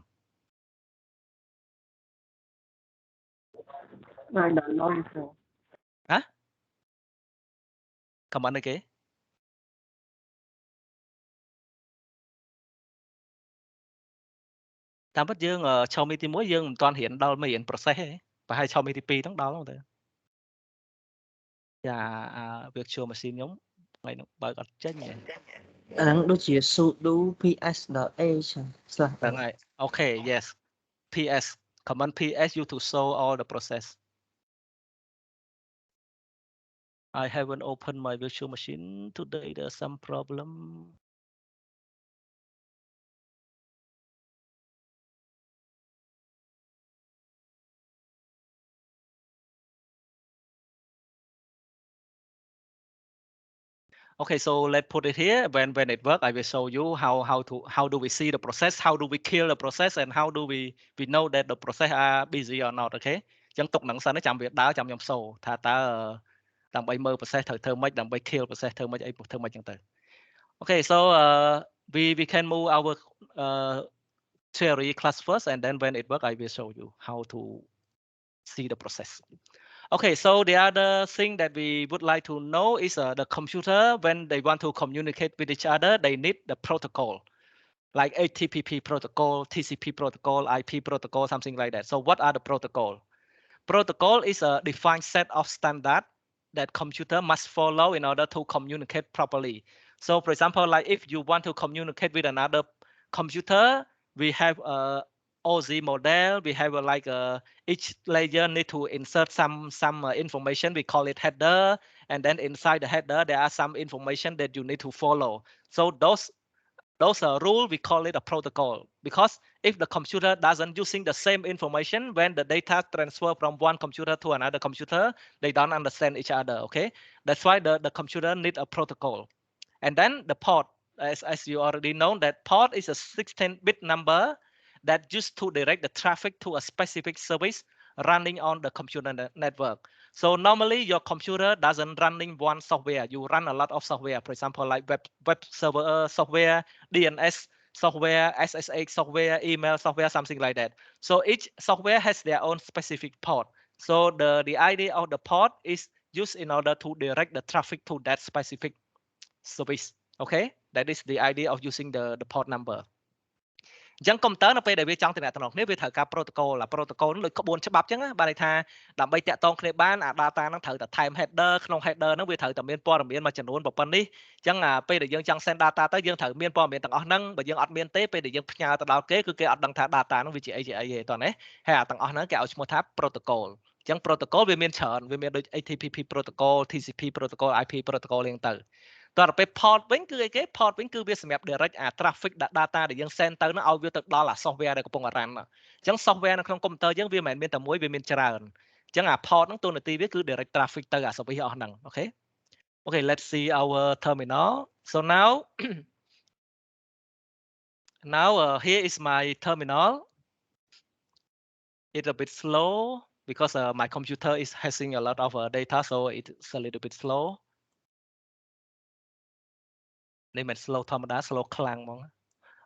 I don't know so. Hả? Command អីគេតាមពិតយើងឆោមីទី1យើងមិនទាន់រៀនដល់មេរៀន process ទេប្រហែលឆោមីទី2ហ្នឹងដល់ហ្នឹងទៅចាvirtual machine ខ្ញុំថ្ងៃហ្នឹងបើកអត់ចេញទេអាហ្នឹងដូចជា sudo ps.a ហ្នឹងហើយ Okay yes ps command ps you to show all the process I haven't opened my virtual machine today there's some problem Okay, so let's put it here. When it works, I will show you how do we see the process, how do we kill the process, and how do we know that the process are busy or not. Okay. អញ្ចឹងទុកនឹងសិនចាំវាដើរចាំខ្ញុំសូថាតើដើម្បីមើល process ត្រូវធ្វើម៉េចដើម្បី kill process ធ្វើម៉េចអីធ្វើម៉េចអញ្ចឹងទៅ Okay, so we can move our theory class first, and then when it works, I will show you how to see the process. Okay, so the other thing that we would like to know is the computer, when they want to communicate with each other, they need the protocol, like HTTP protocol, TCP protocol, IP protocol, something like that. So what are the protocol? Protocol is a defined set of standards that computer must follow in order to communicate properly. So for example, like if you want to communicate with another computer, we have a OZ model. We have each layer need to insert some information. We call it header, and then inside the header there are some information that you need to follow. So those rules we call it a protocol, because if the computer doesn't using the same information when the data transfer from one computer to another computer, they don't understand each other. Okay, that's why the computer need a protocol. And then the port, as you already know, that port is a 16-bit number that used to direct the traffic to a specific service running on the computer network. So normally your computer doesn't running one software. You run a lot of software. For example, like web server software, DNS software, SSH software, email software, something like that. So each software has their own specific port. So the idea of the port is used in order to direct the traffic to that specific service. Okay, that is the idea of using the port number. អញ្ចឹងកុំព្យូទ័រនៅពេលដែលវាចង់តំណគ្នាវាត្រូវការ protocol អា protocol នោះដូចក្បួនច្បាប់អញ្ចឹងបានន័យថាដើម្បីតាក់ទងគ្នាបានអា data ហ្នឹងត្រូវតែថែម header ក្នុង header ហ្នឹងវាត្រូវតែមានព័ត៌មានមួយចំនួនប៉ុណ្ណេះអញ្ចឹងពេលដែលយើងចង់ send data ទៅយើងត្រូវមានព័ត៌មានទាំងអស់ហ្នឹងបើយើងអត់មានទេពេលដែលយើងផ្ញើទៅដល់គេគឺគេអត់ដឹងថា data ហ្នឹងវាជាអីទេតោះណាហើយអាទាំងអស់ហ្នឹងគេឲ្យឈ្មោះថា protocol អញ្ចឹង protocol វាមានច្រើនវាមានដូច HTTP protocol TCP protocol IP protocol ហ្នឹងទៅ តើទៅពេល port វិញគឺអីគេ port វិញគឺវាសម្រាប់ direct អា traffic data ដែលយើង send ទៅហ្នឹងឲ្យវាទៅដល់អា software ដែលកំពុង run អញ្ចឹង software នៅក្នុង computer យើងវាមិនមែនមានតែមួយវាមានច្រើនអញ្ចឹងអា port ហ្នឹងតួនាទីវាគឺ direct traffic ទៅអា service អស់ហ្នឹងអូខេ Okay, let's see our terminal. So now here is my terminal. It's a bit slow because my computer is having a lot of data, so it's a little bit slow. នេះមិន slow ធម្មតា slow ខ្លាំងហ្មង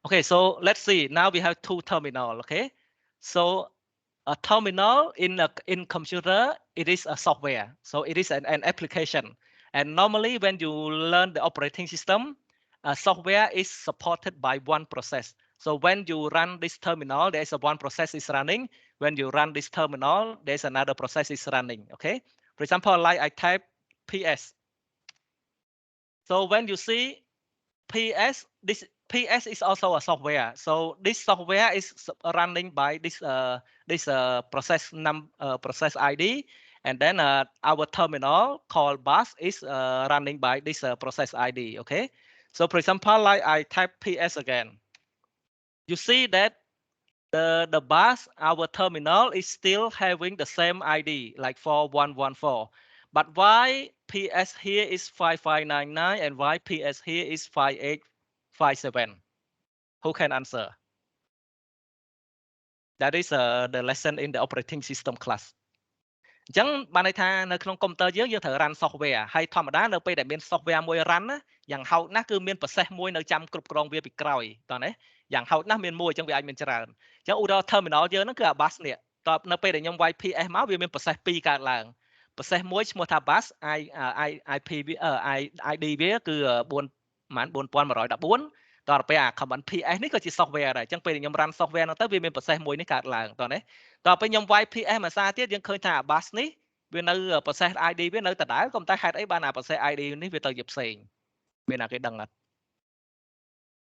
Okay, so let's see. Now we have two terminal. Okay, so a terminal in computer it is a software. So it is an application. And normally when you learn the operating system, software is supported by one process. So when you run this terminal, there is one process is running. When you run this terminal, there is another process is running. Okay. For example, like I type PS. So when you see PS, this PS is also a software. So this software is running by this process ID, and then our terminal called bus is running by this process ID. Okay. So for example, like I type PS again, you see that the bus, our terminal is still having the same ID like 4114. But why PS here is 5599 and why PS here is 5857? Who can answer? That is the lesson in the operating system class. អញ្ចឹងបានន័យថានៅក្នុងកុំព្យូទ័រយើងត្រូវ run software ហើយធម្មតានៅពេលដែលមាន software មួយ run ណាយ៉ាងហោចណាស់គឺមាន process មួយនៅចាំគ្រប់គ្រងវាពីក្រោយតោះណាយ៉ាងហោចណាស់មានមួយអញ្ចឹងវាអាចមានច្រើនអញ្ចឹងឧទាហរណ៍ terminal យើងហ្នឹងគឺអា bus នេះតើនៅពេលដែលខ្ញុំវាយ PS មកវាមាន process 2កើតឡើង process មួយឈ្មោះថា bus IP ID វាគឺ4114តទៅពេលអា command PS នេះក៏ជា software ដែរអញ្ចឹងពេលខ្ញុំ run software ហ្នឹងទៅវាមាន process មួយនេះកើតឡើងតោះណាតទៅពេលខ្ញុំវាយ PS មួយសារទៀតយើងឃើញថា bus នេះវានៅ process ID វានៅដដែលក៏តែហេតុអីបានអា process ID នេះវាទៅជាផ្សេងមានអ្នកគេដឹងអត់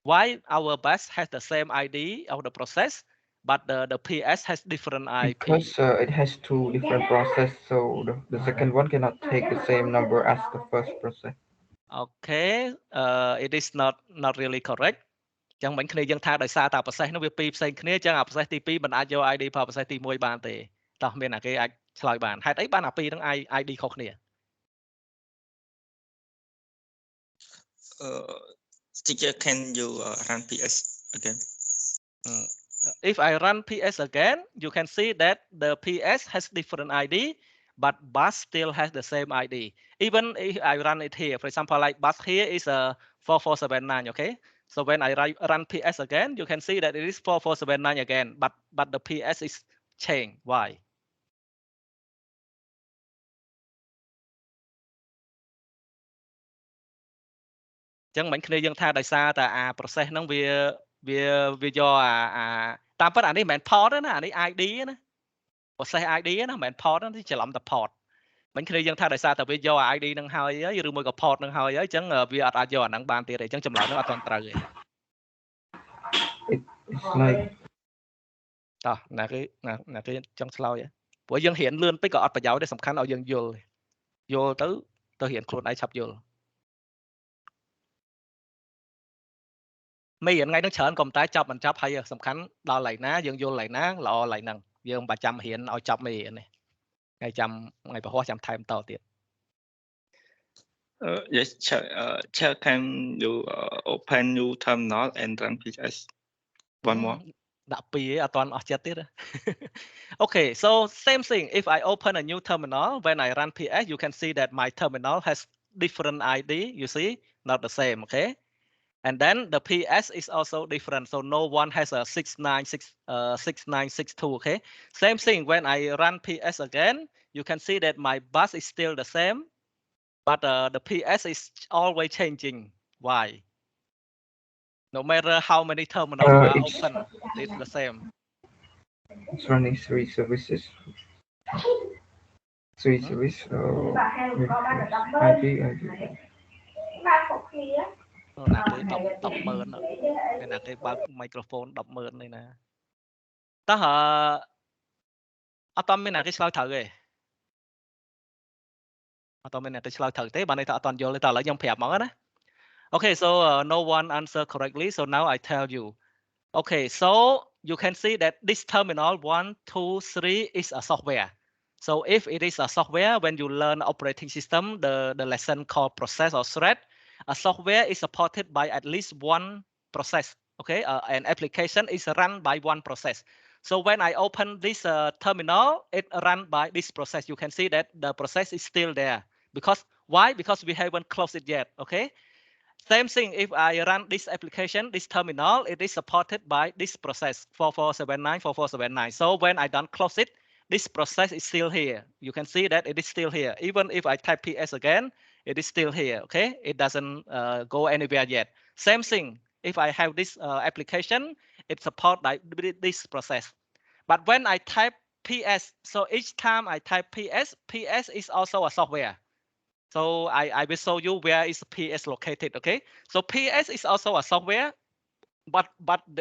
Why our bus has the same ID of the process but the PS has different IP? Because it has two different process, so the second one cannot take the same number as the first process. Okay, it is not really correct. ចឹងមិញគ្នាយើងថាដោយសារតែ process នោះវាពីរផ្សេងគ្នាចឹងអា process ទី2មិនអាចយក ID ផល process ទី1បានទេតោះមានអាគេអាចឆ្លើយបានហេតុអីបានអាពីរហ្នឹង ID ខុសគ្នា Teacher, can you run PS again? If I run PS again, you can see that the PS has different ID, but bus still has the same ID. Even if I run it here, for example, like bus here is 4479, okay? So when I run PS again, you can see that it is 4479 again, but the PS is changed. Why? Chẳng mình kia dân tha đại sa tại process nó vì do tam phát ảnh đi mẹn port đó nè ID đó process ID nó mẹn port đó thì chỉ làm tập port mình kia dân tha đại sa tại vì do ID nâng hơi ấy rồi mới có port nâng hơi ấy chẳng vì ở do nâng ban tiền để chẳng chậm lại nó toàn trời It's like đó là cái trong slow vậy của dân hiện lươn tới có giáo để sầm khăn ở dân vô tới hiện khuôn ai sập vô mấy hiện ngay nó chởn công tái chọc mình chọc hay sầm khánh đo lại ná dân vô lại ná lọ lại nằng dân 300 hiện ở chọc mì này ngày trăm ngày bà hoa trăm time tàu tiền Yes, Chair, can you open new terminal and run PS? One more. Đã pi ấy toàn ở chết tiết Okay, so same thing. If I open a new terminal, when I run PS, you can see that my terminal has different ID. You see, not the same. Okay, And then the PS is also different. So no one has a 6962. Okay. Same thing when I run PS again, you can see that my bus is still the same, but the PS is always changing. Why? No matter how many terminals are It's open, it's the same. it's running three services. Three Hmm? service. ID. Nào cái đọc mơn nữa. Cái nào cái bác microphone đọc mơn này nè. Đó hả? À, toàn mình là cái slide thử rồi. À, toàn mình là cái slide thử. Thế bạn này ta toàn vô lên ta lại dòng phẹp món đó. Okay, so no one answered correctly. So now I tell you. Okay, so you can see that this terminal 1, 2, 3 is a software. So if it is a software, when you learn operating system, the lesson called process or thread, a software is supported by at least one process. Okay, an application is run by one process. So when I open this terminal, it run by this process. You can see that the process is still there. Because why? Because we haven't closed it yet. Okay. Same thing, if I run this application, this terminal, it is supported by this process 4479, 4479. So when I don't close it, this process is still here. You can see that it is still here. Even if I type PS again, it is still here. Okay, it doesn't go anywhere yet. Same thing, if I have this application, it supports like this process. But when I type PS, so each time I type PS, PS is also a software. So I will show you where is PS located. Okay, so PS is also a software, but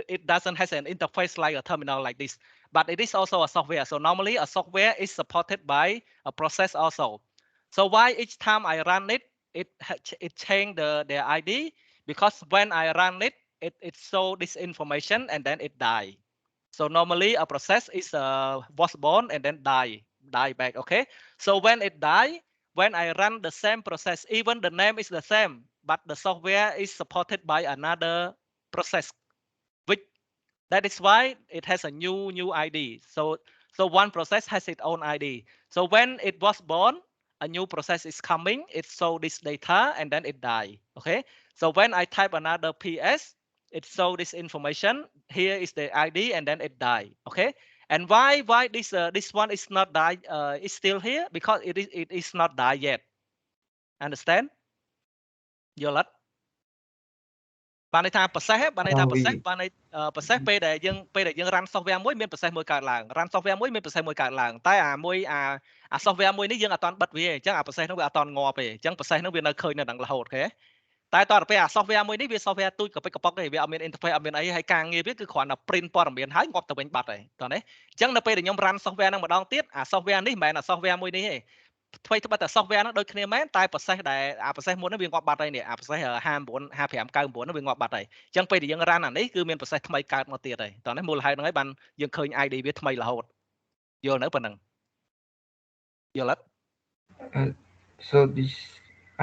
it doesn't has an interface like a terminal like this. But it is also a software. So normally a software is supported by a process also. So why each time I run it, it change the ID, because when I run it, it show this information and then it die. So normally a process is was born and then die back. Okay, so when it die, when I run the same process, even the name is the same, but the software is supported by another process, which that is why it has a new ID. So one process has its own ID. So when it was born, a new process is coming, it show this data and then it die. Okay, so when I type another PS, it show this information. Here is the ID and then it die. Okay, and why this one is not die? Is still here because it is not die yet. Understand? Vô lách. បានន័យថាប្រសេសបានន័យថាប្រសេសបានន័យប្រសេសពេលដែលយើង run software មួយមានប្រសេសមួយកើតឡើង run software មួយមានប្រសេសមួយកើតឡើងតែអា software មួយនេះយើងអត់ទាន់បិទវាអញ្ចឹងអាប្រសេសនោះវាអត់ទាន់ងាប់ទេអញ្ចឹងប្រសេសនោះវានៅឃើញនៅដល់រហូតគេតែតទៅពេលអា software មួយនេះវា software ទូចកពិកកប៉ុកទេវាអត់មាន interface អត់មានអីហើយការងារវាគឺគ្រាន់តែ print ព័ត៌មានហើយងាប់ទៅវិញបាត់ហើយតោះនេះអញ្ចឹងនៅពេលដែលខ្ញុំ run software ហ្នឹងម្ដងទៀតអា software នេះមិនមែនអា software មួយនេះទេថ្មីត្បិតតែ software ហ្នឹងដូចគ្នាមែនតែប្រសេសដែលអាប្រសេសមុនហ្នឹងវាងាប់បាត់ហើយនេះអាប្រសេស59 5599ហ្នឹងវាងាប់បាត់ហើយអញ្ចឹងពេលដែលយើង run អានេះគឺមានប្រសេសថ្មីកើតមកទៀតហើយតោះនេះមូលហេតុហ្នឹងហើយបានយើងឃើញ ID វាថ្មីរហូតយល់នៅប៉ុណ្ណឹងយល់អត់ So this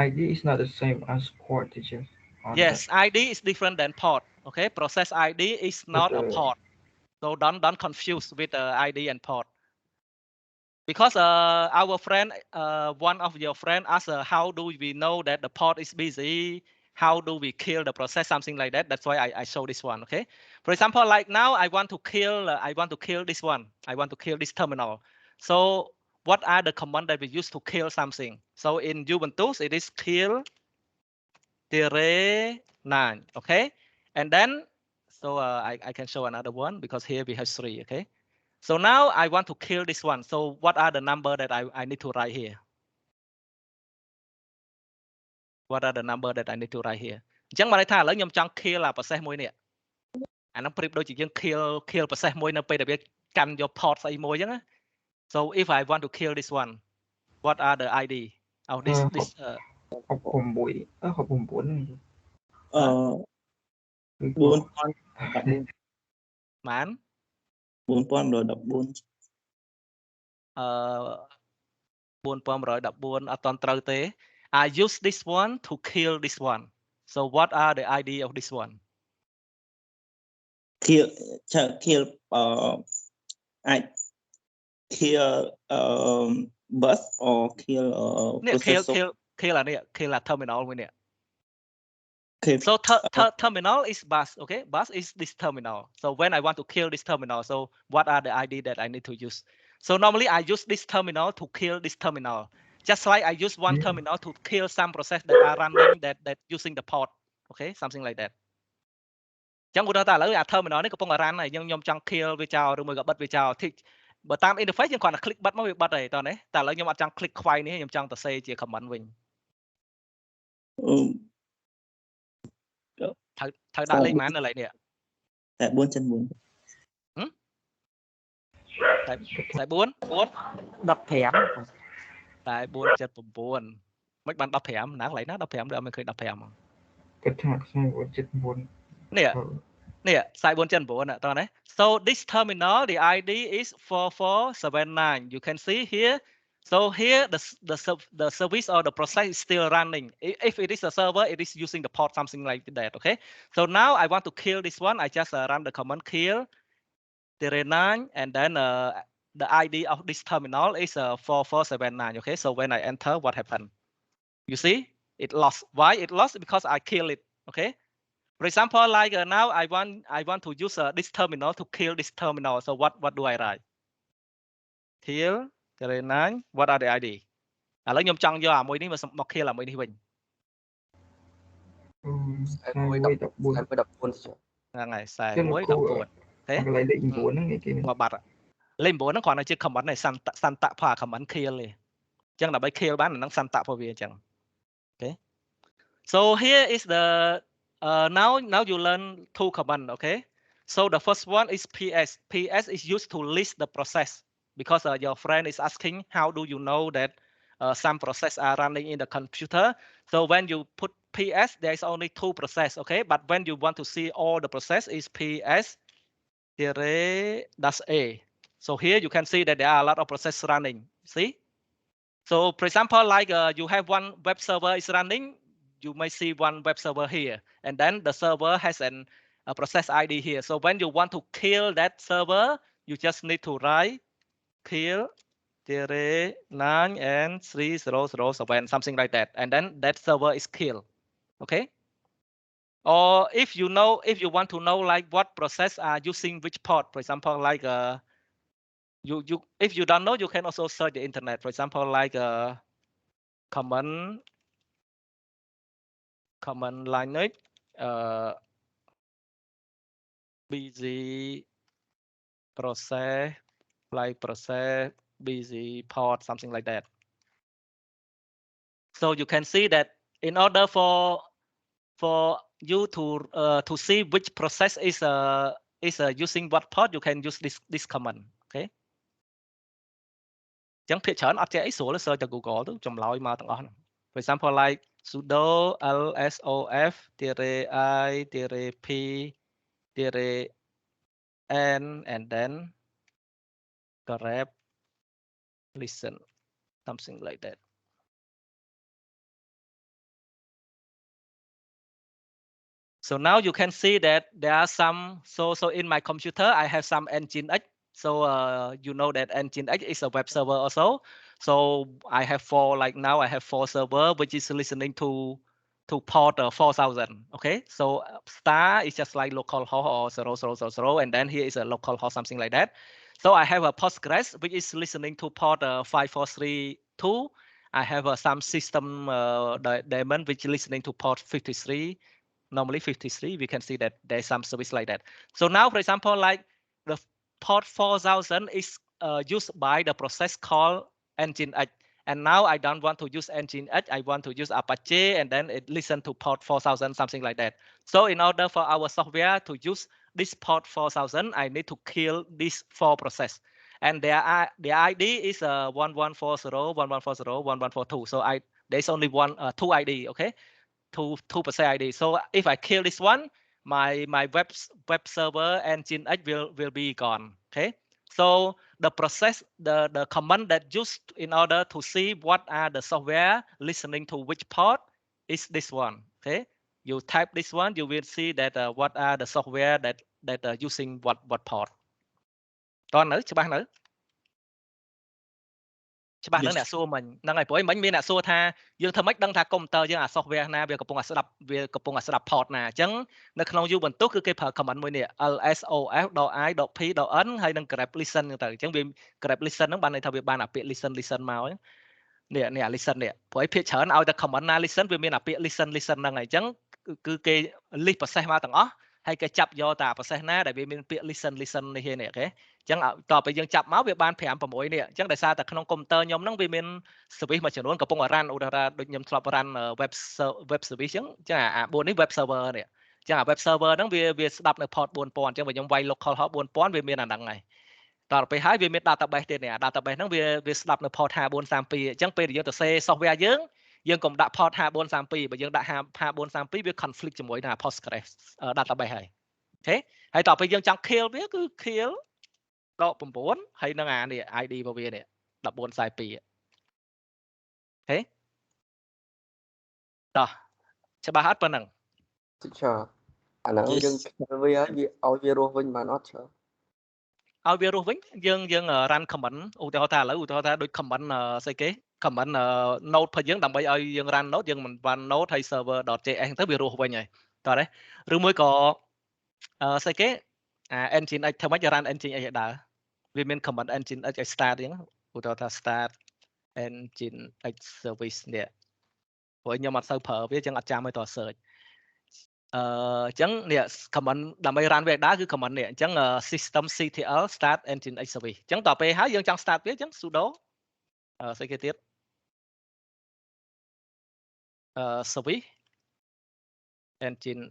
ID is not the same as port, teacher. Yes, ID is different than port. Okay, process ID is not a port. So don't confuse with ID and port. Because our friend, one of your friend asked, how do we know that the port is busy? How do we kill the process? Something like that. That's why I show this one. Okay. For example, like now I want to kill this one. I want to kill this terminal. So what are the commands that we use to kill something? So in Ubuntu, it is kill -9. Okay. And then so I can show another one because here we have 3. Okay. So now I want to kill this one. So what are the number that I need to write here? What are the number that I need to write here? អញ្ចឹងមកន័យថាឥឡូវខ្ញុំចង់ kill អា process មួយនេះអាហ្នឹងប្រៀបដូចជាយើង kill process មួយនៅពេលដែលវាកាន់យក port ស្អីមួយអញ្ចឹងណា So if I want to kill this one, what are the ID of this បាន4114 អត់ទាន់ត្រូវទេ I use this one to kill this one. So what are the ID of this one? Kill bus or kill processor. Kill អានេះ kill អា terminal មួយនេះ Okay. So terminal is bus, okay? Bus is this terminal. So when I want to kill this terminal, so what are the ID that I need to use? So normally I use this terminal to kill this terminal. Just like I use one terminal to kill some process that are running that using the port, okay? Something like that. ចឹងឧទាហរណ៍ថាឥឡូវអា terminal នេះកំពុងតែ run ហើយខ្ញុំចង់ kill វាចោលឬមួយក៏បិទវាចោលទីបើតាម interface យើងគ្រាន់តែ click បិទមកវាបិទហើយតោះណាតែឥឡូវខ្ញុំអត់ចង់ click ខ្វាយនេះខ្ញុំចង់ទៅ save ជា comment វិញត្រូវដាក់លេខប៉ុន្មាននៅលេខនេះតែ4/4តែ4 4 តែ4/9មិនបាន15ណាកន្លែងណា15ឬអត់មានឃើញ15ហ្មងគិតថា4/9នេះ44/9តោះណា so this terminal the ID is 4479 you can see here so here the service or the process is still running if it is a server it is using the port something like that okay so now I want to kill this one I just run the command kill 9 and then the ID of this terminal is 4479 okay so when I enter what happened you see it lost why it lost because I kill it okay for example like now I want to use this terminal to kill this terminal so what do I write kill 9 what are the ID ឥឡូវខ្ញុំចង់យកអាមួយនេះមក kill អាមួយនេះវិញ41 14ហ្នឹងហើយ41 14ទេកន្លែងលេខ9ហ្នឹងគេមកបាត់លេខ9ហ្នឹងគ្រាន់តែជា comment ឯសន្តៈផា comment kill ទេអញ្ចឹងដើម្បី kill បានអាហ្នឹងសន្តៈរបស់វាអញ្ចឹង okay so here is the now you learn two command okay so the first one is ps is used to list the process because your friend is asking how do you know that some process are running in the computer so when you put ps there is only two process okay but when you want to see all the process is ps -a so here you can see that there are a lot of process running see so for example like you have one web server is running you may see one web server here and then the server has a process ID here so when you want to kill that server you just need to write kill 9 and 3007 something like that and then that server is killed okay or if you want to know like what process are using which port for example like you if you don't know you can also search the internet for example like common language busy process like process busy port something like that so you can see that in order for you to see which process is using what port you can use this command okay ចឹងភាគច្រើនអត់ចេះអីស្រួល search ទៅ Google ទៅចម្លើយមកទាំងអស់ហ្នឹង for example like sudo lsof -i -p -n and then grep listen something like that so now you can see that there are some so in my computer I have some Nginx so you know that Nginx is a web server also so I have like now I have 4 server which is listening to port 4000 okay so star is just like localhost or 0000 and then here is a localhost something like that so I have a Postgres which is listening to port 5432 I have some system daemon which is listening to port 53 normally 53 we can see that there's some service like that so now for example like the port 4000 is used by the process called Nginx and now I don't want to use Nginx I want to use Apache and then it listen to port 4000 something like that so in order for our software to use this port 4000 I need to kill these 4 process and their ID is 1140 1140 1142 so there's only two ID okay 2% ID so if I kill this one my web server Nginx will be gone okay so the process the command that used in order to see what are the software listening to which port is this one okay you type this one you will see that what are the software that are using what port តើនៅច្បាស់នៅ ច្បាស់ហ្នឹងអ្នកសួរមិញហ្នឹងហើយព្រោះមិញមានអ្នកសួរថាយើងធ្វើម៉េចដឹងថាកុំព្យូទ័រយើងអា software ណាវាកំពុងតែស្ដាប់ port ណាអញ្ចឹងនៅក្នុង Ubuntu គឺគេប្រើ command មួយនេះ lsos.i.p.n ហើយនឹង grep listen ទៅអញ្ចឹងវា grep listen ហ្នឹងបានន័យថាវាបានអាពាក្យ listen មកនេះអា listen នេះព្រោះឯភាគច្រើនឲ្យតែ command ណា listen វាមានអាពាក្យ listen ហ្នឹងហើយអញ្ចឹងគឺគេ list process មកទាំងអស់ហើយគេចាប់យកតែ process ណាដែលវាមានពាក្យ listen នេះគេអូខេអញ្ចឹងតទៅយើងចាប់មកវាបាន5 6នេះអញ្ចឹងដោយសារតែក្នុងកុំព្យូទ័រខ្ញុំហ្នឹងវាមាន service មួយចំនួនកំពុង run ឧទាហរណ៍ដូចខ្ញុំធ្លាប់ run web service អញ្ចឹងអា4នេះ web server នេះអញ្ចឹងអា web server ហ្នឹងវាស្ដាប់នៅ port 4000អញ្ចឹងបើខ្ញុំវាយ local hop 4000វាមានអាហ្នឹងហើយតទៅពេលហើយវាមាន database ទៀតនេះអា database ហ្នឹងវាស្ដាប់នៅ port 5432អញ្ចឹងពេលដែលយើងទៅ say software យើងកុំដាក់ port 5432បើយើងដាក់5432វា conflict ជាមួយនឹង Postgres database ហើយអូខេហើយតទៅពេលយើងចង់ kill វាគឺ kill ដក9ហើយនឹងអានេះ ID របស់វានេះ1442អូខេតោះច្បាស់អត់ប៉ុណ្ណឹង teacher អាហ្នឹងយើងវាឲ្យវារស់វិញបានអត់ច្រើនឲ្យវារស់វិញយើង run command ឧទាហរណ៍ថាឥឡូវឧទាហរណ៍ថាដូច command ស្អីគេ command node របស់យើងដើម្បីឲ្យយើង run node យើងមិន run node ហើយ server.js ទៅវារស់វិញហើយតោះទេឬមួយក៏ស្អីគេអា engine x ធ្វើម៉េច run engine x ឲ្យដើរវាមាន command engine x ឲ្យ start អញ្ចឹងឧទាហរណ៍ថា start engine x service នេះព្រោះខ្ញុំអត់សូវប្រើវាអញ្ចឹងអត់ចាំឲ្យត search អញ្ចឹងនេះ command ដើម្បី run វាដើរគឺ command នេះអញ្ចឹង systemctl start engine x service អញ្ចឹងតទៅពេលហើយយើងចង់ start វាអញ្ចឹង sudo ស្អីគេទៀតservice engine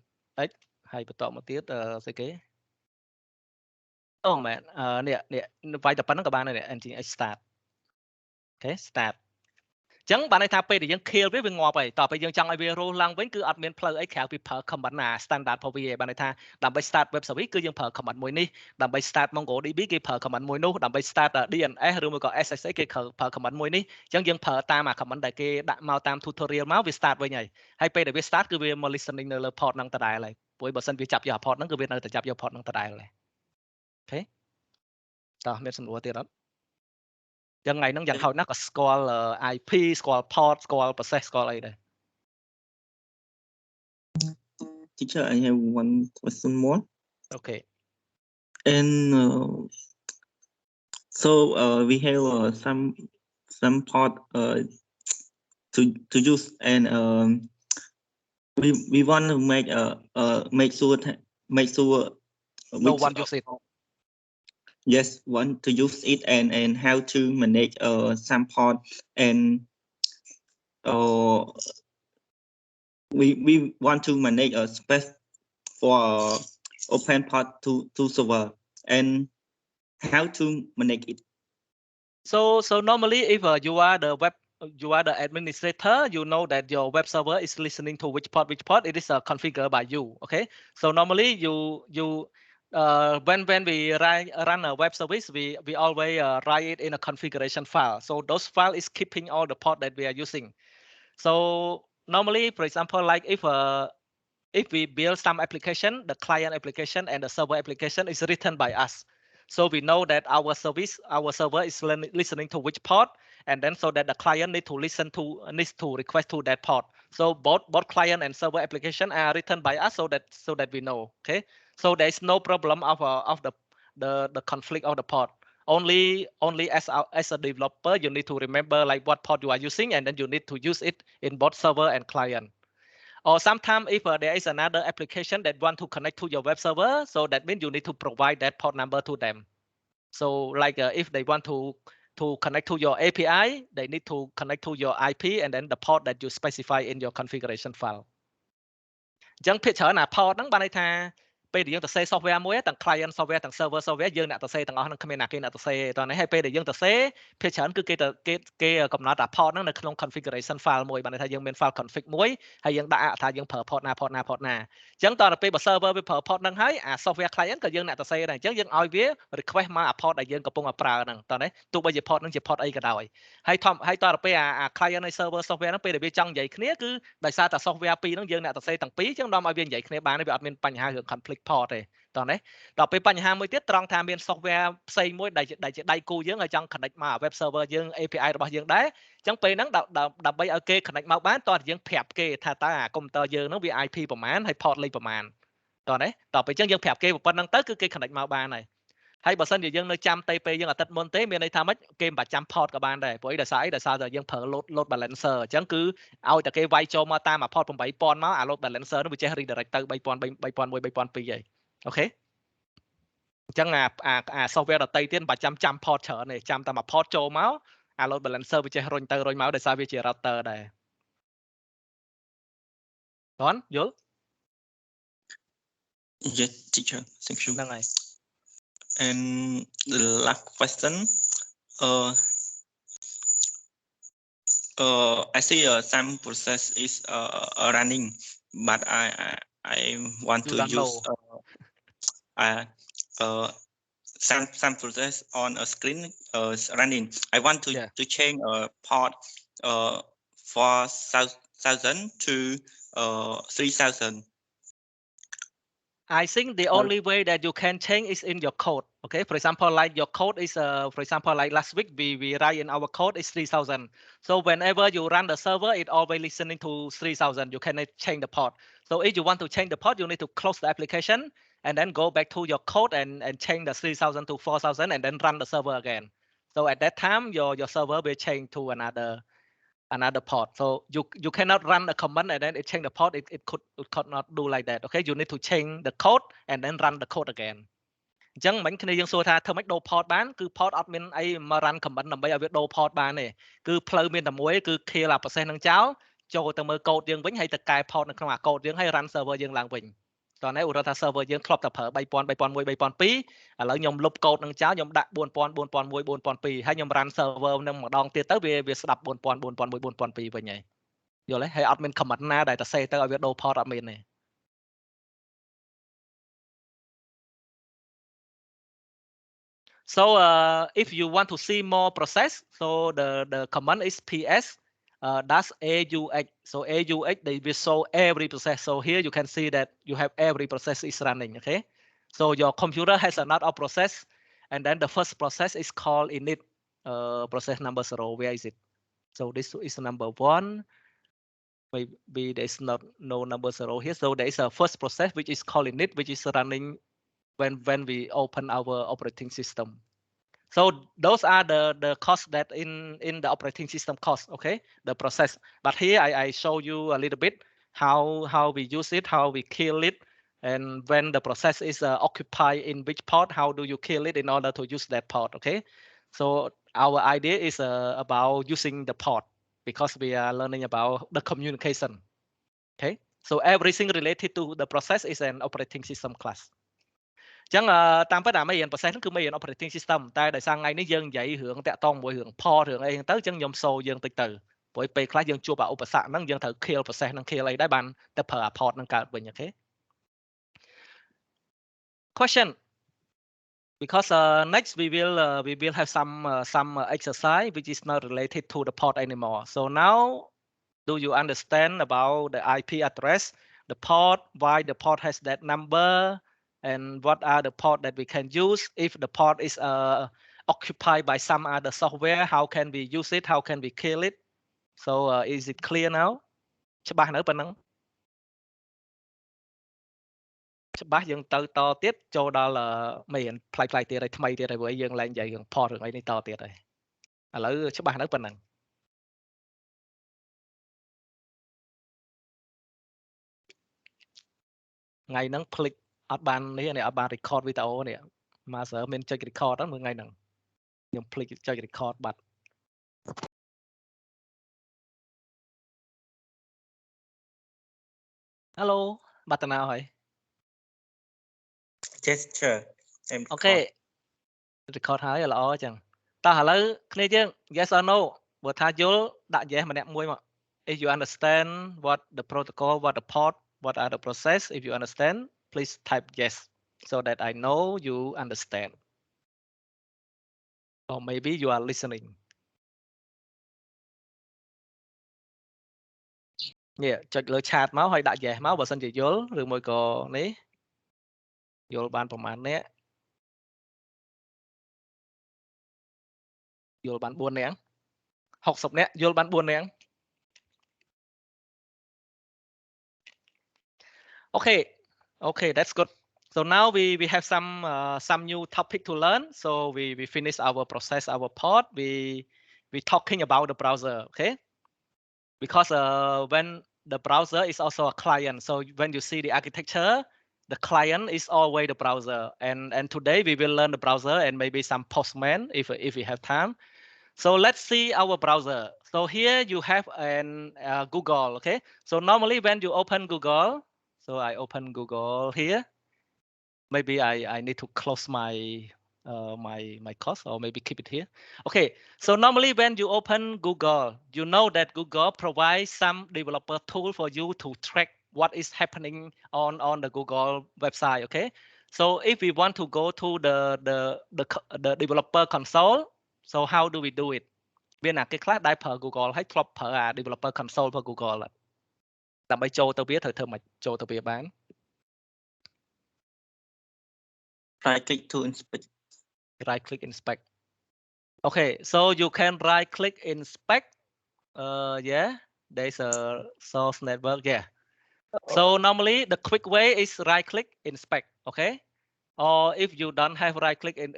x ហើយបន្តមកទៀតស្អីគេអូមែននេះវាយតែប៉ុណ្្នឹងក៏បានដែរ engine x start អូខេ start អញ្ចឹងបានន័យថាពេលដែលយើង kill វាងាប់ហើយតទៅពេលយើងចង់ឲ្យវារស់ឡើងវិញគឺអត់មានផ្លូវអីក្រៅពីប្រើ command ណា standard របស់វាឯងបានន័យថាដើម្បី start web service គឺយើងប្រើ command មួយនេះដើម្បី start MongoDB គេប្រើ command មួយនោះដើម្បី start DNS ឬមួយក៏ SSH គេប្រើ command មួយនេះអញ្ចឹងយើងប្រើតាមអា command ដែលគេដាក់មកតាម tutorial មកវា start វិញហើយពេលដែលវា start គឺវាមក listening នៅលើ port ហ្នឹងដដែលហើយព្រោះបើសិនវាចាប់យក port ហ្នឹងគឺវានៅតែចាប់យក port ហ្នឹងដដែលហើយអូខេតោះមានសំណួរទៀតអត់យ៉ាងថ្ងៃហ្នឹងយ៉ាងហោចណាស់ក៏ស្គាល់ IP ស្គាល់ port ស្គាល់ process ស្គាល់អីដែរ Teacher, I have one question more. Okay. And so we have some part to use, and we want to make sure no one use it. Yes, want to use it, and how to manage some part, and we want to manage a space for open part to server, and how to manage it. So normally if you are the administrator, you know that your web server is listening to which port it is configured by you. Okay, so normally you when we run a web service, we always write it in a configuration file. So those file is keeping all the port that we are using. So normally, for example, like if we build some application, the client application and the server application is written by us. So we know that our server is listening to which port, and then so that the client needs to request to that port. So both client and server application are written by us, so that we know. Okay, so there is no problem of the conflict of the port. Only as a developer, you need to remember like what port you are using, and then you need to use it in both server and client. Or sometimes if there is another application that want to connect to your web server, so that means you need to provide that port number to them. So like if they want to connect to your API, they need to connect to your IP and then the port that you specify in your configuration file. អញ្ចឹងភាគច្រើនអា port ហ្នឹងបានន័យថាពេលដែលយើងទៅសេ software មួយទាំង client software ទាំង server software យើងអ្នកទៅសេទាំងអស់ហ្នឹងគ្មានណាគេអ្នកទៅសេតោះនេះហើយពេលដែលយើងទៅសេភាគច្រើនគឺគេកំណត់អា port ហ្នឹងនៅក្នុង configuration file មួយបានន័យថាយើងមាន file config មួយហើយយើងដាក់ថាយើងប្រើ port ណាអញ្ចឹងតទៅពេលបើ server វាប្រើ port ហ្នឹងហើយអា software client ក៏យើងអ្នកទៅសេដែរអញ្ចឹងយើងឲ្យវា request មកអា port ដែលយើងកំពុងតែប្រើហ្នឹងតោះនេះទោះបីជា port ហ្នឹងជា port អីក៏ដោយហើយតទៅពេលអា client ហើយ server software ហ្នឹងពេលដែលវាចង់និយាយគ្នាគឺដោយសារតែ software ពីរហ្នឹងយើងអ្នកទៅសេទាំងពីរអញ្ចឹងនាំឲ្យវានិយាយគ្នាបានវាអត់មានបញ្ហារឿង conflict port ទេតោះនេះដល់ពេលបញ្ហាមួយទៀតត្រង់ថាមាន software ផ្សេងមួយដែលជាដៃគូយើងឲ្យចង់ connect មក web server យើង API របស់យើងដែរអញ្ចឹងពេលហ្នឹងដើម្បីឲ្យគេ connect មកបានតោះយើងប្រាប់គេថាតើអា computer យើងហ្នឹងវា IP ប្រមាណហើយ port លេខប្រមាណតោះនេះដល់ពេលអញ្ចឹងយើងប្រាប់គេប៉ុណ្្នឹងទៅគឺគេ connect មកបានហើយបើសិនជាយើងនៅចាំទៅពេលយើងអាទិត្យមុនទេមានន័យថាម៉េចគេមិនបាច់ចាំ port ក៏បានដែរព្រោះអីដោយសារតែយើងប្រើ load balancer អញ្ចឹងគឺឲ្យតែគេវាយចូលមកតាម port 8000មកអា load balancer នោះវាចេះ redirect ទៅ3000 3001 3002ហើយអូខេអញ្ចឹងអា software ដទៃទៀតមិនបាច់ចាំ port ច្រើនទេចាំតែមួយ port ចូលមកអា load balancer វាចេះរុញទៅរុញមកដោយសារវាជា router ដែរតន់យល់ Yes, teacher. Thank you. ហ្នឹងហើយ And the last question, I see some process is running, but I want You to don't use some process on a screen running. I want to change a port 4000 to 3000. I think the only way that you can change is in your code. Okay, for example, like your code is, for example, like last week we write in our code is 3000. So whenever you run the server, it always listening to 3000. You cannot change the port. So if you want to change the port, you need to close the application and then go back to your code and change the 3000 to 4000 and then run the server again. So at that time, your server will change to another port. So you cannot run a command and then it change the port. It could not do like that. Okay, you need to change the code and then run the code again. អញ្ចឹងមិញគ្នាយើងសួរថាធ្វើម៉េចដូរ port បានគឺ port អត់មានអីមក run command ដើម្បីឲ្យវាដូរ port បានទេគឺផ្លូវមានតែមួយគឺ kill អា process ហ្នឹងចោលចូលទៅមើល code យើងវិញហើយទៅកែ port នៅក្នុងអា code យើងហើយ run server យើងឡើងវិញតោះនេះឧទាហរណ៍ថា server យើងធ្លាប់តែប្រើ3000 3001 3002ឥឡូវខ្ញុំលុប code ហ្នឹងចោលខ្ញុំដាក់ 4000 4001 4002ហើយខ្ញុំ run server ហ្នឹងម្ដងទៀតទៅវាស្ដាប់ 4000 4001 4002វិញហើយយល់ទេហើយអត់មាន command ណាដែលតែ say ទៅឲ្យវាដូរ port អត់មានទេSo if you want to see more process, so the command is ps dash aux. So aux they will show every process. So here you can see that you have every process is running. Okay. So your computer has a lot of process, and then the first process is called init. Process number 0. Where is it? So this is number 1. Maybe there is no number 0 here. So there is a first process which is called init, which is running when we open our operating system. So those are the costs that in the operating system cost, okay, the process. But here I show you a little bit how we use it, how we kill it, and when the process is occupied in which port, how do you kill it in order to use that port, okay? So our idea is about using the port because we are learning about the communication, okay? So everything related to the process is an operating system class. អញ្ចឹងតាមពិតអាមេរៀន process ហ្នឹងគឺមេរៀន operating system តែដោយសារថ្ងៃនេះយើងនិយាយរឿងតាក់ទងមួយរឿង port រឿងអីហ្នឹងទៅអញ្ចឹងខ្ញុំសូយើងតិចទៅព្រោះពេលខ្លះយើងជួបឧបសគ្គហ្នឹងយើងត្រូវ kill process ហ្នឹង kill អីដែរបានទៅប្រើ port ហ្នឹងកើតវិញអូខេ Question because next we will have some exercise which is not related to the port anymore. So now do you understand about the IP address, the port, why the port has that number, and what are the port that we can use? If the port is occupied by some other software, how can we use it? How can we kill it? So is it clear now? ច្បាស់នៅប៉ុណ្ណឹងច្បាស់យើងទៅតទៀតចូលដល់មេរៀនផ្លៃៗទៀតហើយថ្មីទៀតហើយព្រោះយើងឡើងនិយាយរឿង port រឿងអីនេះតទៀតហើយឥឡូវច្បាស់នៅប៉ុណ្ណឹងថ្ងៃហ្នឹងភ្លេចអត់បាននេះអត់បាន record វីដេអូនេះមកសើមានចុច record ហ្នឹងមើលថ្ងៃហ្នឹងខ្ញុំភ្លេចចុច record បាត់ Hello បាត់តាណាហើយ Gesture អូខេ record ហើយល្អអញ្ចឹងតោះឥឡូវគ្នាយើង yes or no បើថាយល់ដាក់ yes ម្នាក់មួយមក if you understand what the protocol what the port what are the process if you understand please type yes so that I know you understand or maybe you are listening yeah ចុចលើ chat មកហើយដាក់ yes មកបើសិនជាយល់ឬមួយក៏នេះ យល់បានប្រហែលអ្នកយល់បាន4នាក់60នាក់យល់បាន4នាក់ Okay, that's good. So now we have some new topic to learn. So we finish our process, our part. We talking about the browser, okay? Because when the browser is also a client, so when you see the architecture, the client is always the browser. And today we will learn the browser and maybe some postman if we have time. So let's see our browser. So here you have an Google, okay? So normally when you open Google, so I open Google here. Maybe I need to close my my course or maybe keep it here. Okay, so normally when you open Google, you know that Google provides some developer tool for you to track what is happening on the Google website. Okay, so if we want to go to the developer console, so how do we do it? មានអាគេខ្លះដែលប្រើ Google ហើយធ្លាប់ប្រើអា developer console របស់ Google ដើម្បីចូលទៅវាត្រូវធ្វើម៉េចចូលទៅវាបាន right click to inspect. Right click inspect. Okay, so you can right click inspect. Yeah, there's a source network. Yeah. So normally the quick way is right click inspect. Okay. Or if you don't have right click in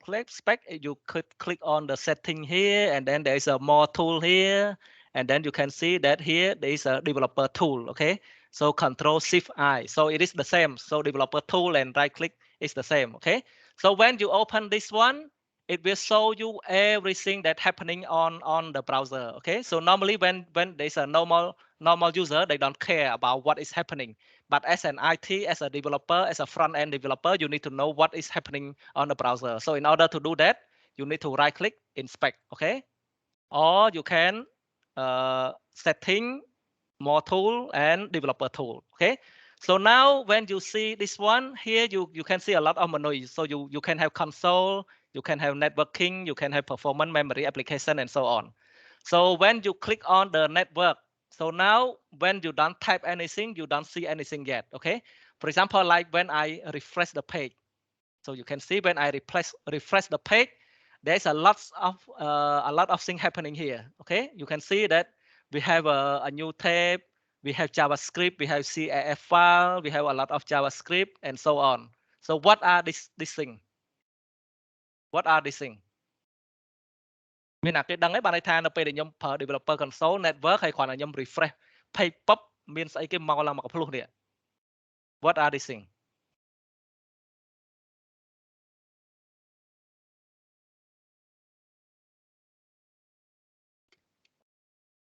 click spec, you could click on the setting here, and then there is a more tool here, and then you can see that here there is a developer tool. Okay, so Control Shift I, so it is the same. So developer tool and right click is the same. Okay, so when you open this one, it will show you everything that happening on the browser. Okay, so normally when there's a normal user, they don't care about what is happening. But as an IT, as a developer, as a front-end developer, you need to know what is happening on the browser. So in order to do that, you need to right-click, inspect, okay? Or you can setting, more tool, and developer tool, okay? So now when you see this one, here you can see a lot of menus. So you can have console, you can have networking, you can have performance, memory, application, and so on. So when you click on the network, so now when you don't type anything, you don't see anything yet, okay? For example, like when I refresh the page. So you can see when I refresh the page, there's a lot of things happening here, okay? You can see that we have a new tab, we have JavaScript, we have CAF file, we have a lot of JavaScript and so on. So what are these things? What are these things? មានអាគេដឹងហើយបានន័យថានៅពេលដែលខ្ញុំប្រើ developer console network ហើយគ្រាន់តែខ្ញុំ refresh page pop មានស្អីគេមកឡើងមកកំភ្លុះនេះ What are these things?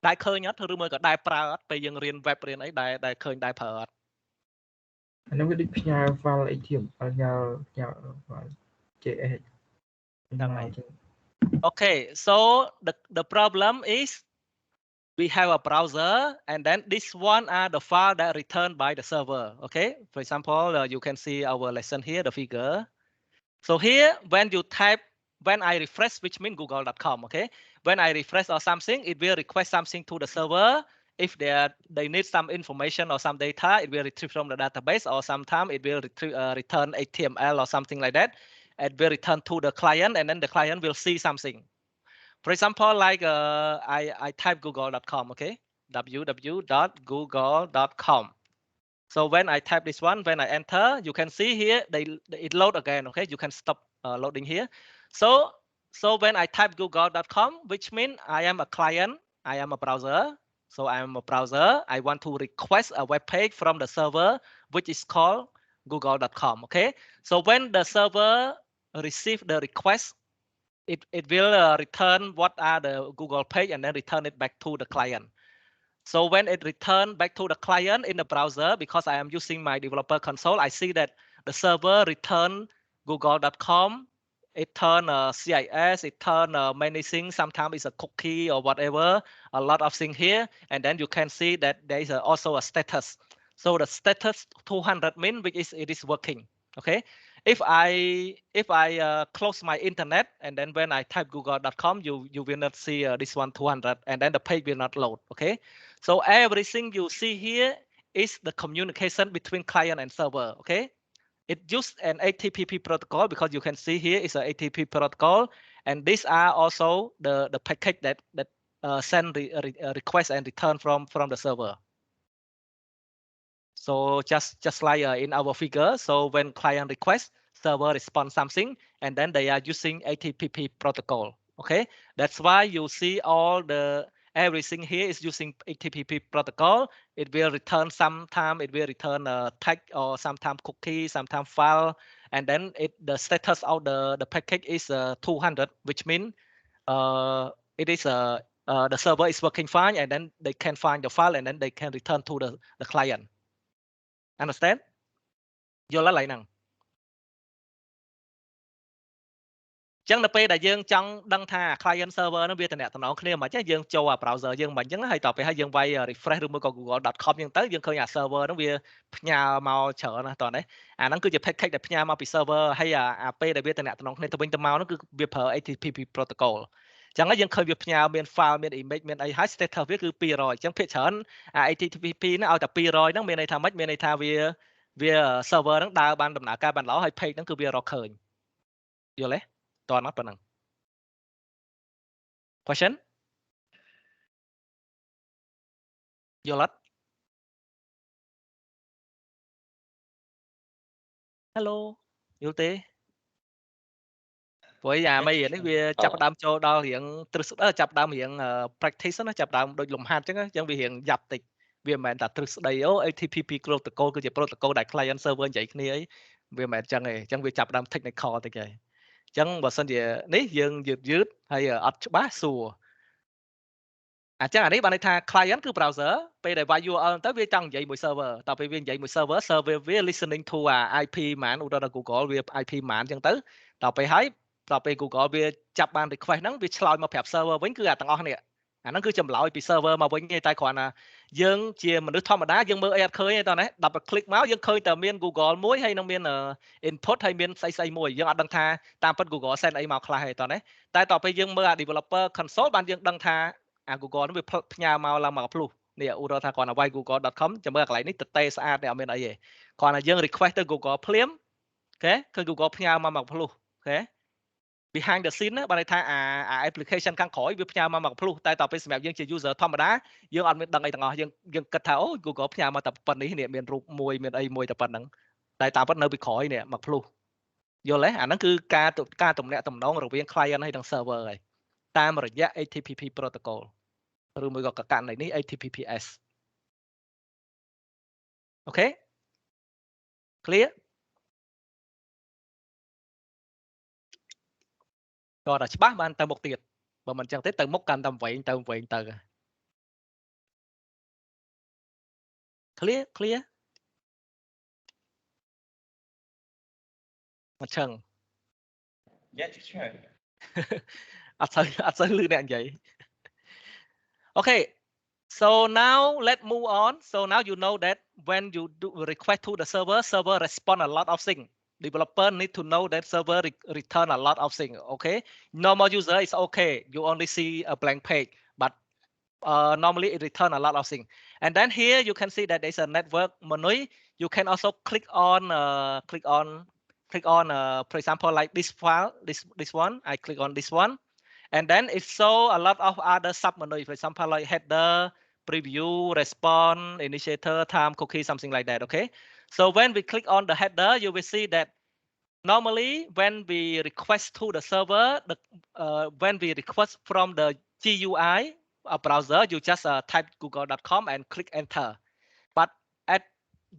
ដែលឃើញអត់ឬមួយក៏ដែលប្រើអត់ពេលយើងរៀន web រៀនអីដែលឃើញដែលប្រើអត់ អានោះវាដូចផ្ញើ file អីជាផ្ញើ file JS ហ្នឹងហើយ Okay, so the problem is we have a browser and then this one are the file that returned by the server. Okay, for example, you can see our lesson here, the figure. So here, when I refresh, which means google.com, okay? When I refresh or something, it will request something to the server. If they need some information or some data, it will retrieve from the database, or sometimes it will return HTML or something like that. It will return to the client, and then the client will see something. For example, like I type google.com, okay? www.google.com. So when I type this one, when I enter, you can see here it load again. Okay, you can stop loading here. So when I type google.com, which means I am a client, I am a browser. So I am a browser. I want to request a web page from the server, which is called google.com. Okay. So when the server receive the request, it will return what are the Google page and then return it back to the client. So when it returns back to the client in the browser, because I am using my developer console, I see that the server return google.com, it turn CIS, it turn many things. Sometimes it's a cookie or whatever, a lot of things here. And then you can see that there is also a status. So the status 200 means which is it is working. Okay. If I close my internet and then when I type google.com, you will not see this one 200 and then the page will not load. Okay. So everything you see here is the communication between client and server. Okay. It uses an HTTP protocol because you can see here is a HTTP protocol, and these are also the package that send request and return from the server. So just like in our figure, so when client requests, server responds something, and then they are using HTTP protocol. Okay, that's why you see all everything here is using HTTP protocol. It will return sometime, it will return a tag, or sometimes cookie, sometimes file, and then the status of the package is 200, which means it is the server is working fine, and then they can find the file, and then they can return to the client. Understand? យល់ហើយហ្នឹងចឹងនៅពេលដែលយើងចង់ដឹងថា client server ហ្នឹងវាតំណតំណងគ្នាមិនចឹងយើងចូលអា browser យើងមិនចឹងហើយតទៅហើយយើងវាយ refresh ឬមួយក៏ google.com ចឹងទៅយើងឃើញអា server ហ្នឹងវាផ្ញើមកច្រើនណាស់តោះនេះអាហ្នឹងគឺជា package ដែលផ្ញើមកពី server ហើយអាពេលដែលវាតំណតំណងគ្នាទៅវិញទៅមកហ្នឹងគឺវាប្រើ HTTP protocol ចឹងហើយយើងឃើញវាផ្ញើមាន file មាន image មានអីហើយ status វាគឺ200ចឹងភាគច្រើនអា HTTP ហ្នឹងឲ្យតែ200ហ្នឹងមានន័យថាម៉េចមានន័យថាវា server ហ្នឹងដើរបានដំណើរការបានល្អហើយ page ហ្នឹងគឺវារកឃើញយល់ទេតោះណាប៉ុណ្ណឹង question យល់អត់ hello យល់ទេព្រោះអាមីនេះវាចាប់ដើមចូលដល់រៀងទ្រឹស្ដីចាប់ដើមរៀង practice ណាចាប់ដើមដូចលំហាត់អញ្ចឹងវារៀងយ៉ាប់តិចវាមិនមែនតែទ្រឹស្ដីអូ HTTP protocol គឺជា protocol ដែល client server និយាយគ្នាអីវាមិនមែនអញ្ចឹងទេអញ្ចឹងវាចាប់ដើម technical តិចហើយអញ្ចឹងបើសិនជានេះយើងយឺតហើយអត់ច្បាស់សួរអញ្ចឹងអានេះបានន័យថា client គឺ browser ពេលដែល URL ទៅវាចង់និយាយមួយ server តទៅពេលវានិយាយមួយ server វា listening to IP ហ្មងឧទាហរណ៍ Google វា IP ហ្មងអញ្ចឹងទៅដល់ពេលហើយ ដល់ពេល Google វាចាប់បាន request ហ្នឹងវាឆ្លើយមកប្រាប់ server វិញគឺអាទាំងអស់នេះអាហ្នឹងគឺចម្លើយពី server មកវិញទេតែគ្រាន់តែយើងជាមនុស្សធម្មតាយើងមើលអីអត់ឃើញទេតោះណាដល់ពេល click មកយើងឃើញតែមាន Google មួយហើយនឹងមាន input ហើយមានស្អីមួយយើងអត់ដឹងថាតាមពិត Google send អីមកខ្លះទេតោះណាតែដល់ពេលយើងមើលអា developer console បានយើងដឹងថាអា Google ហ្នឹងវាផ្ញើមកឡើងមក plus នេះឧទាហរណ៍ថាគ្រាន់តែវាយ google.com ចាំមើលកន្លែងនេះតេស្អាតទេអត់មានអីទេគ្រាន់តែយើង request ទៅ Google ភ្លាមអូខេគឺ Google ផ្ញើមក plus អូខេ behind the scene ណាបានន័យថាអា application ខាងក្រោយវាផ្ញើមក plus តែដល់ពេលសម្រាប់យើងជា user ធម្មតាយើងអត់មានដឹងអីទាំងអស់យើងគិតថាអូ Google ផ្ញើមកតែប៉ុណ្នេះនេះមានរូបមួយមានអីមួយតែប៉ុណ្្នឹងតែតាមពិតនៅពីក្រោយនេះមក plus យល់ទេអាហ្នឹងគឺការទំនាក់ទំនងរវាង client ហើយនិង server ហើយតាមរយៈ HTTP protocol ឬមួយក៏ករណីនេះ HTTPS អូខេ clear ក៏តែច្បាស់បានទៅមុខទៀតបើមិនអញ្ចឹងទេទៅមុខកាន់តែវែងទៅ clear មកឆឹង Yeah, teacher. អត់សូវលឺអ្នកនិយាយ Okay, so now let's move on. So now you know that when you do request to the server respond a lot of things. Developer need to know that server return a lot of things. Okay, normal user is okay. You only see a blank page, but normally it return a lot of things. And then here you can see that there's a network menu. You can also click on for example like this file, this one. I click on this one. And then it show a lot of other submenu, for example, like header, preview, response, initiator, time, cookie, something like that. Okay. So when we click on the header, you will see that normally when we request to the server, when we request from the GUI browser, you just type google.com and click enter. But at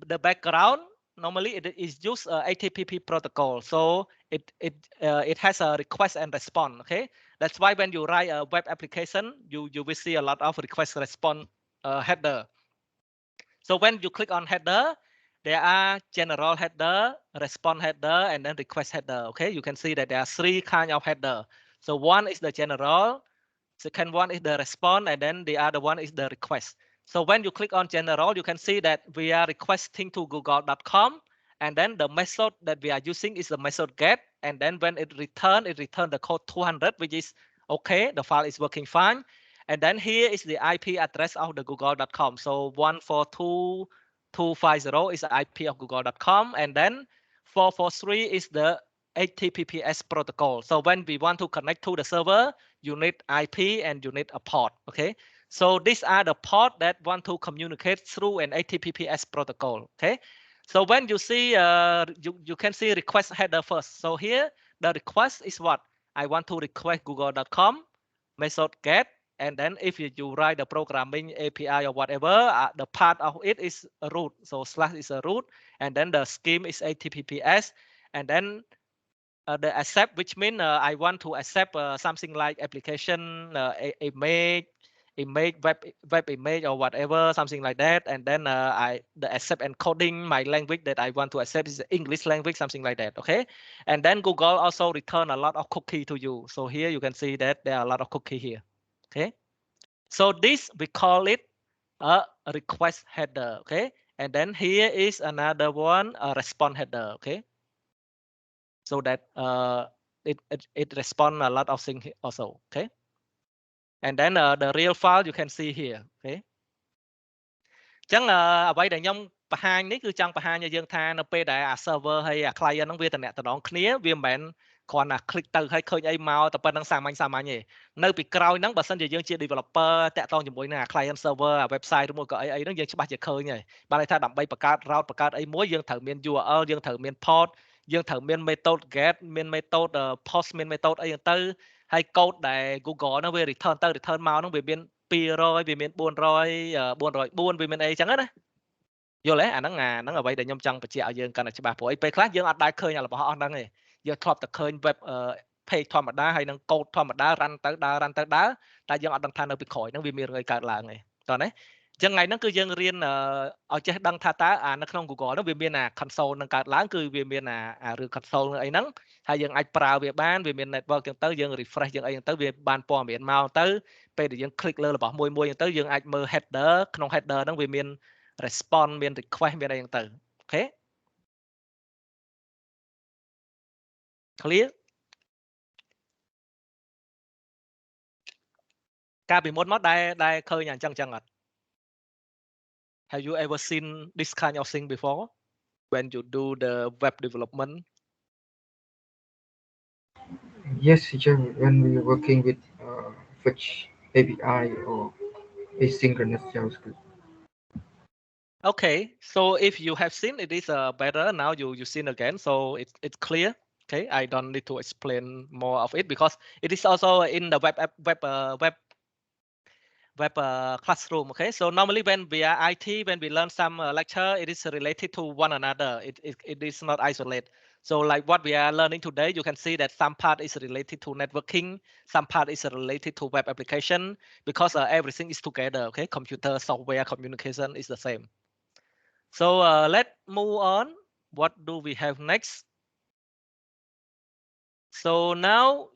the background, normally it is use HTTP protocol, so it has a request and response. Okay, that's why when you write a web application, you will see a lot of request response header. So when you click on header, there are general header, response header, and then request header. Okay, you can see that there are 3 kinds of header. So one is the general, second one is the response, and then the other one is the request. So when you click on general, you can see that we are requesting to google.com, and then the method that we are using is the method get, and then when it return the code 200, which is okay, the file is working fine. And then here is the IP address of the google.com. So 142.250 is the IP of google.com, and then 443 is the HTTPS protocol. So when we want to connect to the server, you need IP and you need a port. Okay. So these are the port that want to communicate through an HTTPS protocol. Okay. So when you see, you can see request header first. So here the request is what? I want to request google.com method get, and then if you write the programming API or whatever, the part of it is a root. So slash is a root, and then the scheme is HTTPS, and then the accept, which means I want to accept something like application image web image or whatever, something like that, and then the accept encoding my language that I want to accept is English language, something like that. Okay, and then Google also return a lot of cookie to you. So here you can see that there are a lot of cookie here. Okay, so this we call it a request header. Okay, and then here is another one, a response header. Okay, so that it respond a lot of things also. Okay, and then the real file you can see here. Okay, ចឹងអ្វីដែលខ្ញុំបង្ហាញនេះគឺចង់បង្ហាញឲ្យយើងថានៅពេលដែលអា server ហើយអា client ហ្នឹងវាតំណែងគ្នាវាមិនមែនគ្រាន់តែ click ទៅហើយឃើញអីមកតែប៉ុណ្្នឹងសាមញ្ញទេនៅពីក្រោយហ្នឹងបើសិនជាយើងជា developer តាក់ទងជាមួយនឹងអា client server អា website ឬមួយក៏អីហ្នឹងយើងច្បាស់ជាឃើញហើយបានន័យថាដើម្បីបង្កើត route បង្កើតអីមួយយើងត្រូវមាន URL យើងត្រូវមាន port យើងត្រូវមាន method get មាន method post មាន method អីហ្នឹងទៅហើយកូដដែល Google ហ្នឹងវា return ទៅ return មកហ្នឹងវាមាន200វាមាន400 404វាមានអីចឹងណាយល់ទេអាហ្នឹងអ្វីដែលខ្ញុំចង់បញ្ជាក់ឲ្យយើងកាន់តែច្បាស់ព្រោះអីពេលខ្លះយើងអត់ដែរឃើញរបស់អស់ហ្នឹងទេយើងធ្លាប់តែឃើញ web page ធម្មតាហើយនឹងកូដធម្មតារ៉ាន់ទៅដើរតែយើងអត់ដឹងថានៅពីក្រោយហ្នឹងវាមានរឿងអីកើតឡើងទេតោះណាចឹងថ្ងៃហ្នឹងគឺយើងរៀនឲ្យចេះដឹងថាតើអានៅក្នុង Google ហ្នឹងវាមានអា console នឹងកើតឡើងគឺវាមានអារឿង console នឹងអីហ្នឹងហើយយើងអាចប្រើវាបានវាមាន network ចឹងទៅយើង refresh យើងអីចឹងទៅវាបានព័ត៌មានមកទៅពេលដែលយើង click លើរបស់មួយចឹងទៅយើងអាចមើល header ក្នុង header ហ្នឹងវាមាន response មាន request មានអីចឹងទៅអូខេ clear កាលពីមុនមកដែលឃើញអញ្ចឹងអត់ Have you ever seen this kind of thing before when you do the web development? Yes, teacher. When we are working with fetch API or asynchronous JavaScript. Okay, so if you have seen it is better now you seen again, so it's clear. Okay, I don't need to explain more of it because it is also in the web classroom. Okay, so normally when we are IT, when we learn some lecture, it is related to one another. It is not isolated. So like what we are learning today, you can see that some part is related to networking, some part is related to web application because everything is together. Okay, computer, software, communication is the same. So let's move on. What do we have next? So now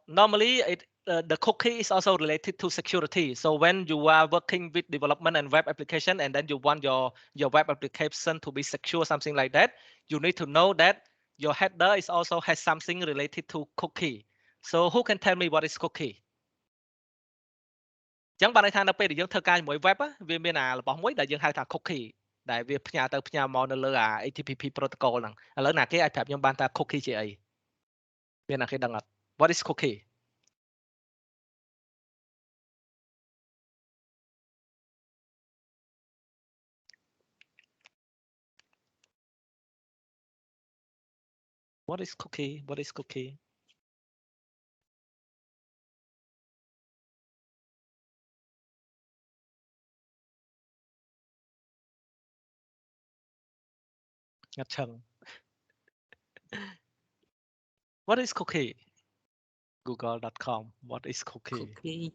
normally the cookie is also related to security. So when you are working with development and web application and then you want your web application to be secure, something like that, you need to know that your header is also has something related to cookie. So who can tell me what is cookie? ចឹងបានន័យថានៅពេលដែលយើងធ្វើការជាមួយ web វាមានអារបស់មួយដែលយើងហៅថា cookie ដែលវាផ្ញើទៅផ្ញើមកនៅលើអា HTTP protocol ហ្នឹងឥឡូវណាគេអាចប្រាប់ខ្ញុំបានថា cookie ជាអីមានណាគេដឹងអត់ What is cookie? What is cookie? What is cookie? What is cookie? Google.com. What is cookie? Cookie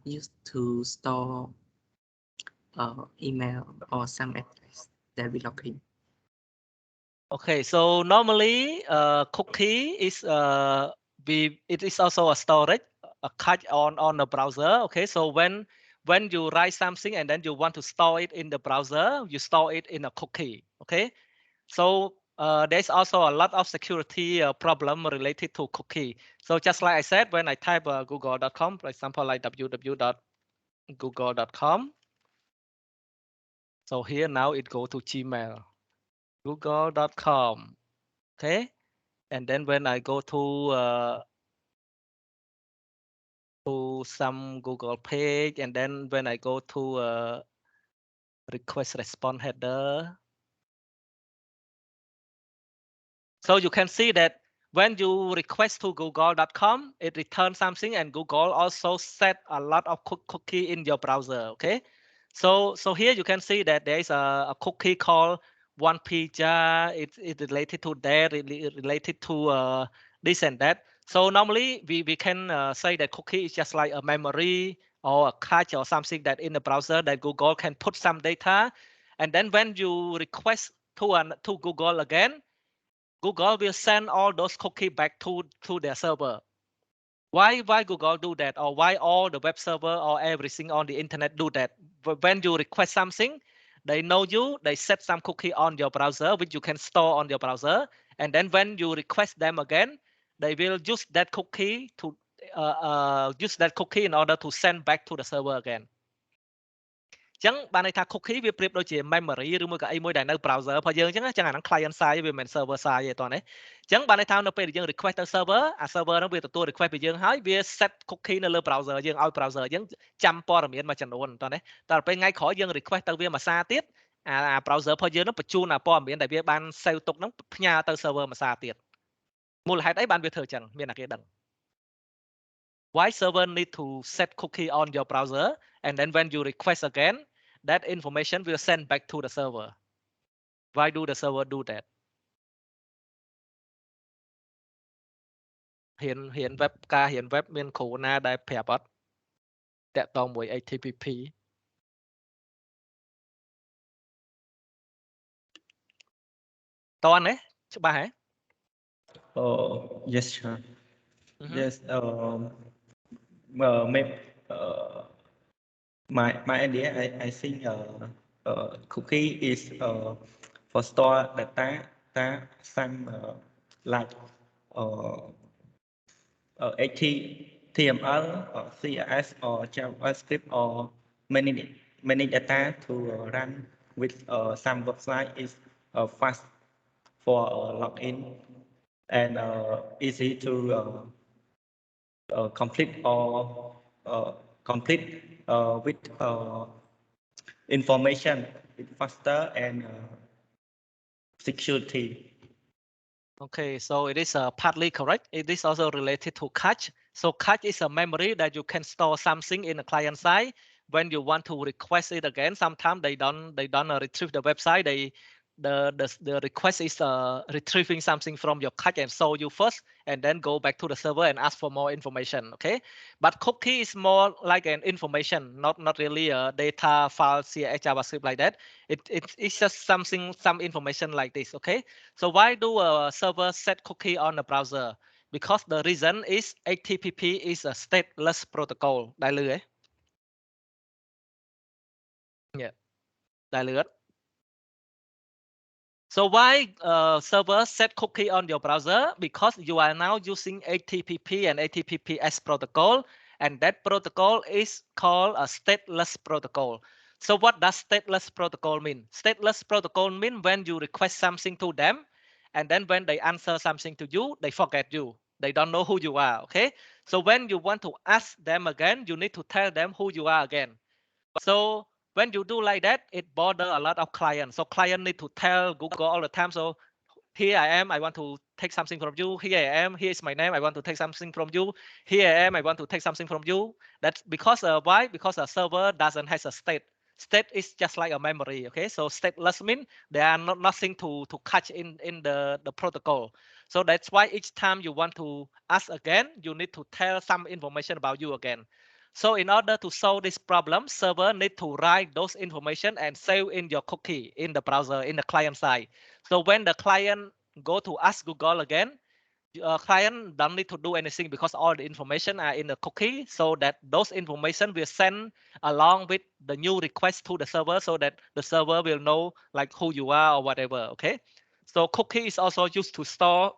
used to store email or some address that we log in. Okay, so normally cookie is it is also a storage, a cache on the browser. Okay, so when you write something and then you want to store it in the browser, you store it in a cookie. Okay, so there's also a lot of security problem related to cookie. So just like I said, when I type google.com, for example, like www.google.com. So here now it go to Gmail. google.com. Okay, and then when I go to some Google page, and then when I go to request response header, so you can see that when you request to google.com, it returns something, and Google also set a lot of cookie in your browser. Okay, so here you can see that there is a cookie called one pizza. It's related to that, related to this and that. So normally we can say that cookie is just like a memory or a cache or something that in the browser that Google can put some data, and then when you request to Google again, Google will send all those cookies back to their server. Why Google do that, or why all the web server or everything on the internet do that? When you request something, they know you, they set some cookie on your browser which you can store on your browser, and then when you request them again, they will use that cookie in order to send back to the server again. ចឹងបានន័យថា cookie វាប្រៀបដូចជា memory ឬមួយក៏អីមួយដែលនៅ browser របស់យើងចឹងចឹងអាហ្នឹង client side វាមិនមែន server side ទេតោះណាចឹងបានន័យថានៅពេលដែលយើង request ទៅ server អា server ហ្នឹងវាទទួល request ពីយើងហើយវា set cookie នៅលើ browser យើងឲ្យ browser យើងចាំព័ត៌មានមួយចំនួនតោះណាតែដល់ពេលថ្ងៃក្រោយយើង request ទៅវាមួយសារទៀតអា browser របស់យើងហ្នឹងបញ្ជូនអាព័ត៌មានដែលវាបាន save ទុកហ្នឹងផ្ញើទៅ server មួយសារទៀតមូលហេតុអីបានវាធ្វើចឹងមានអ្នកគេដឹង Why server need to set cookie on your browser, and then when you request again, that information will send back to the server. Why do the server do that? ហ៊ាន web ការហ៊ាន web មានគ្រូណាដែលប្រាប់អត់តាក់ទងមួយ HTTP តើណាច្បាស់ហ៎ Yes, sir. Yes. Maybe my idea. I think cookie is for store data some like HTML or CSS or JavaScript or many data to run with some website is fast for login and easy to complete with information with faster and security. Okay, so it is partly correct. It is also related to cache. So cache is a memory that you can store something in the client side. When you want to request it again, sometimes they don't retrieve the website. The request is retrieving something from your cache and show you first, and then go back to the server and ask for more information. Okay, but cookie is more like an information, not really a data file, CSS, JavaScript like that. It's just some information like this. Okay, so why do a server set cookie on the browser? Because the reason is HTTP is a stateless protocol. ได้เลย Yeah, ได้เลย So why server set cookie on your browser? Because you are now using HTTP and HTTPS protocol, and that protocol is called a stateless protocol. So what does stateless protocol mean? Stateless protocol mean when you request something to them, and then when they answer something to you, they forget you. They don't know who you are. Okay. So when you want to ask them again, you need to tell them who you are again. So when you do like that, it bother a lot of clients. So client need to tell Google all the time. So here I am, I want to take something from you. Here I am, here is my name, I want to take something from you. Here I am, I want to take something from you. That's because why? Because a server doesn't have a state. State is just like a memory. Okay, so stateless means there are nothing to catch in the protocol. So that's why each time you want to ask again, you need to tell some information about you again. So in order to solve this problem, server need to write those information and save in your cookie in the browser, in the client side. So when the client go to ask Google again, client don't need to do anything because all the information are in the cookie, so that those information will send along with the new request to the server, so that the server will know like who you are or whatever. Okay, so cookie is also used to store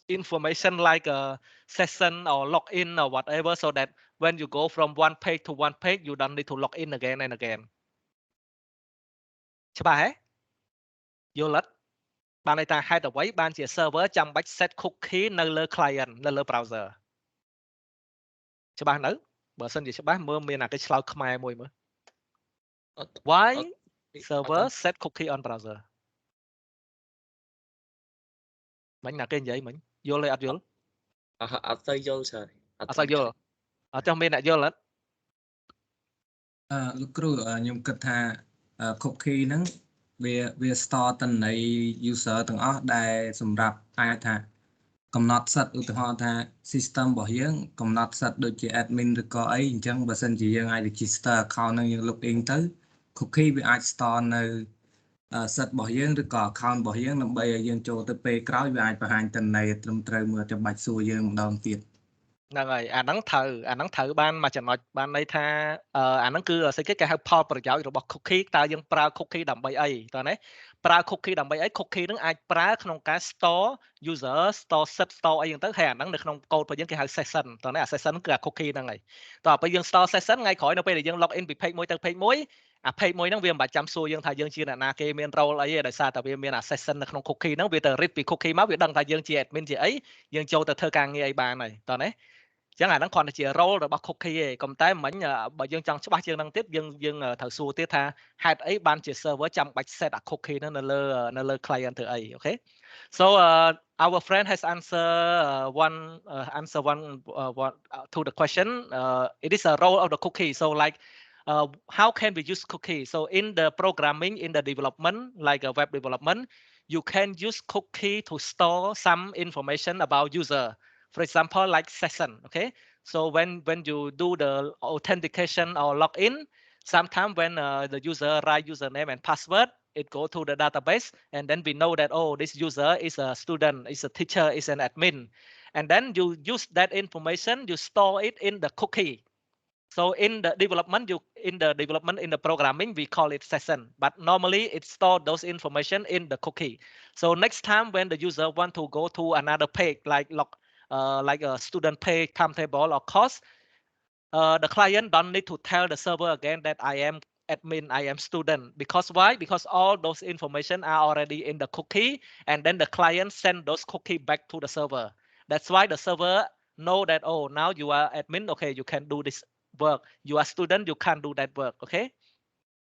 information like a session or login or whatever, so that when you go from one page to one page, you don't need to log in again and again. ច្បាស់ហ៎ យល់អត់ បានន័យថាហេតុអ្វីបានជា server ចាំបាច់ set cookie នៅលើ client នៅលើ browser ច្បាស់នៅបើសិនជាច្បាស់មើលមានអាគេឆ្លើយខ្មែរមួយមើល why server set cookie on browser មិនណាគេនិយាយមិញយល់ទេអត់យល់អត់ទៅយល់សើអត់ទៅយល់អត់ចង់មានអ្នកយល់អត់លោកគ្រូខ្ញុំគិតថា cookie ហ្នឹងវា store តន័យ user ទាំងអស់ដែលសម្រាប់អាចថាកំណត់សិទ្ធឧទាហរណ៍ថា system របស់យើងកំណត់សិទ្ធដូចជា admin ឬក៏អីអញ្ចឹងបើសិនជាយើងអាច register account ហ្នឹងយើង login ទៅ cookie វាអាច store នៅសិទ្ធរបស់យើងឬក៏ account របស់យើងដើម្បីឲ្យយើងចូលទៅពេលក្រោយវាអាចបង្ហាញតន័យត្រឹមត្រូវមើលចាំបាច់សួរយើងម្ដងទៀតហ្នឹងហើយអាហ្នឹងត្រូវបានមួយចំណុចបានន័យថាអាហ្នឹងគឺស្អីគេហៅផលប្រយោជន៍របស់ cookie តើយើងប្រើ cookie ដើម្បីអីតើណាប្រើ cookie ដើម្បីអី cookie ហ្នឹងអាចប្រើក្នុងការ store user store set store អីហ្នឹងទៅហើយអាហ្នឹងនៅក្នុង code របស់យើងគេហៅ session តើណាអា session គឺអា cookie ហ្នឹងហើយតើពេលយើង store session ថ្ងៃក្រោយនៅពេលដែលយើង log in ពី page មួយទៅ page មួយអា page មួយហ្នឹងវាមិនបាច់ចាំសួរយើងថាយើងជាអ្នកណាគេមាន role អីទេដោយសារតែវាមានអា session នៅក្នុង cookie ហ្នឹងវាទៅ read ពី cookie មកវាដឹងថាយើងជា admin ជាអីយើងចូលទៅធ្វើការងារអីបានហើយតើណាចឹងអាហ្នឹងគ្រាន់តែជា role របស់ cookie ឯងក៏តែមិញបើយើងចង់ច្បាស់ជាងហ្នឹងទៀតយើងត្រូវសួរទៀតថាហេតុអីបានជា server ចាំបាច់ set អា cookie ហ្នឹងនៅលើ client ធ្វើអីអូខេ so our friend has one to the question it is a role of the cookie so like how can we use cookie so in the programming in the development like a web development you can use cookie to store some information about user for example like session okay so when you do the authentication or login sometimes when the user write username and password it go to the database and then we know that oh this user is a student is a teacher is an admin and then you use that information you store it in the cookie so in the development in the programming we call it session but normally it store those information in the cookie so next time when the user want to go to another page like a student page timetable or course the client don't need to tell the server again that I am admin I am student because why because all those information are already in the cookie and then the client send those cookie back to the server that's why the server know that oh now you are admin okay you can do this work you are student you can't do that work okay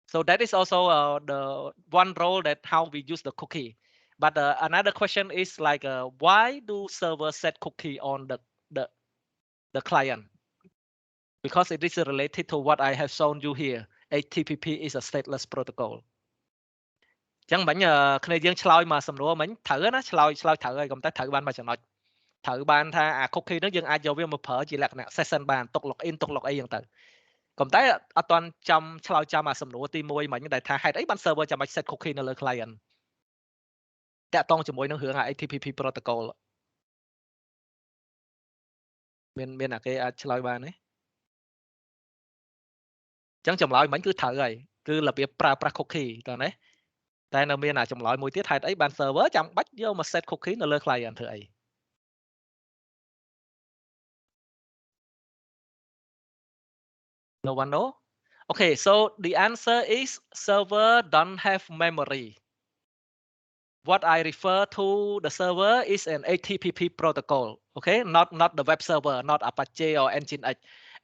so that is also the one role that how we use the cookie but another question is like why do servers set cookie on the client because it is related to what I have shown you here HTTP is a stateless protocol អញ្ចឹងមិញគ្នាយើងឆ្លើយមកសំណួរមិញត្រូវណាឆ្លើយត្រូវហើយកុំតែត្រូវបានមួយចំណុចត្រូវបានថាអា cookie ហ្នឹងយើងអាចយកវាមកប្រើជាលក្ខណៈ session បានទុក login ទុក log អីចឹងទៅកុំតែអត់ទាន់ចាំឆ្លើយចាំអាសំណួរទី1មិញដែលថាហេតុអីបាន server ចាំបាច់ set cookie នៅលើ client តាក់ទងជាមួយនឹងរឿងអា HTTP protocol មានអាគេអាចឆ្លើយបានទេអញ្ចឹងចម្លើយមិញគឺត្រូវហើយគឺរបៀបប្រើប្រាស់ cookie តើណាតែនៅមានអាចម្លើយមួយទៀតហេតុអីបាន server ចាំបាច់យកមក set cookie នៅលើ client ធ្វើអី No one know okay so the answer is server don't have memory what I refer to the server is an HTTP protocol okay not the web server not Apache or Nginx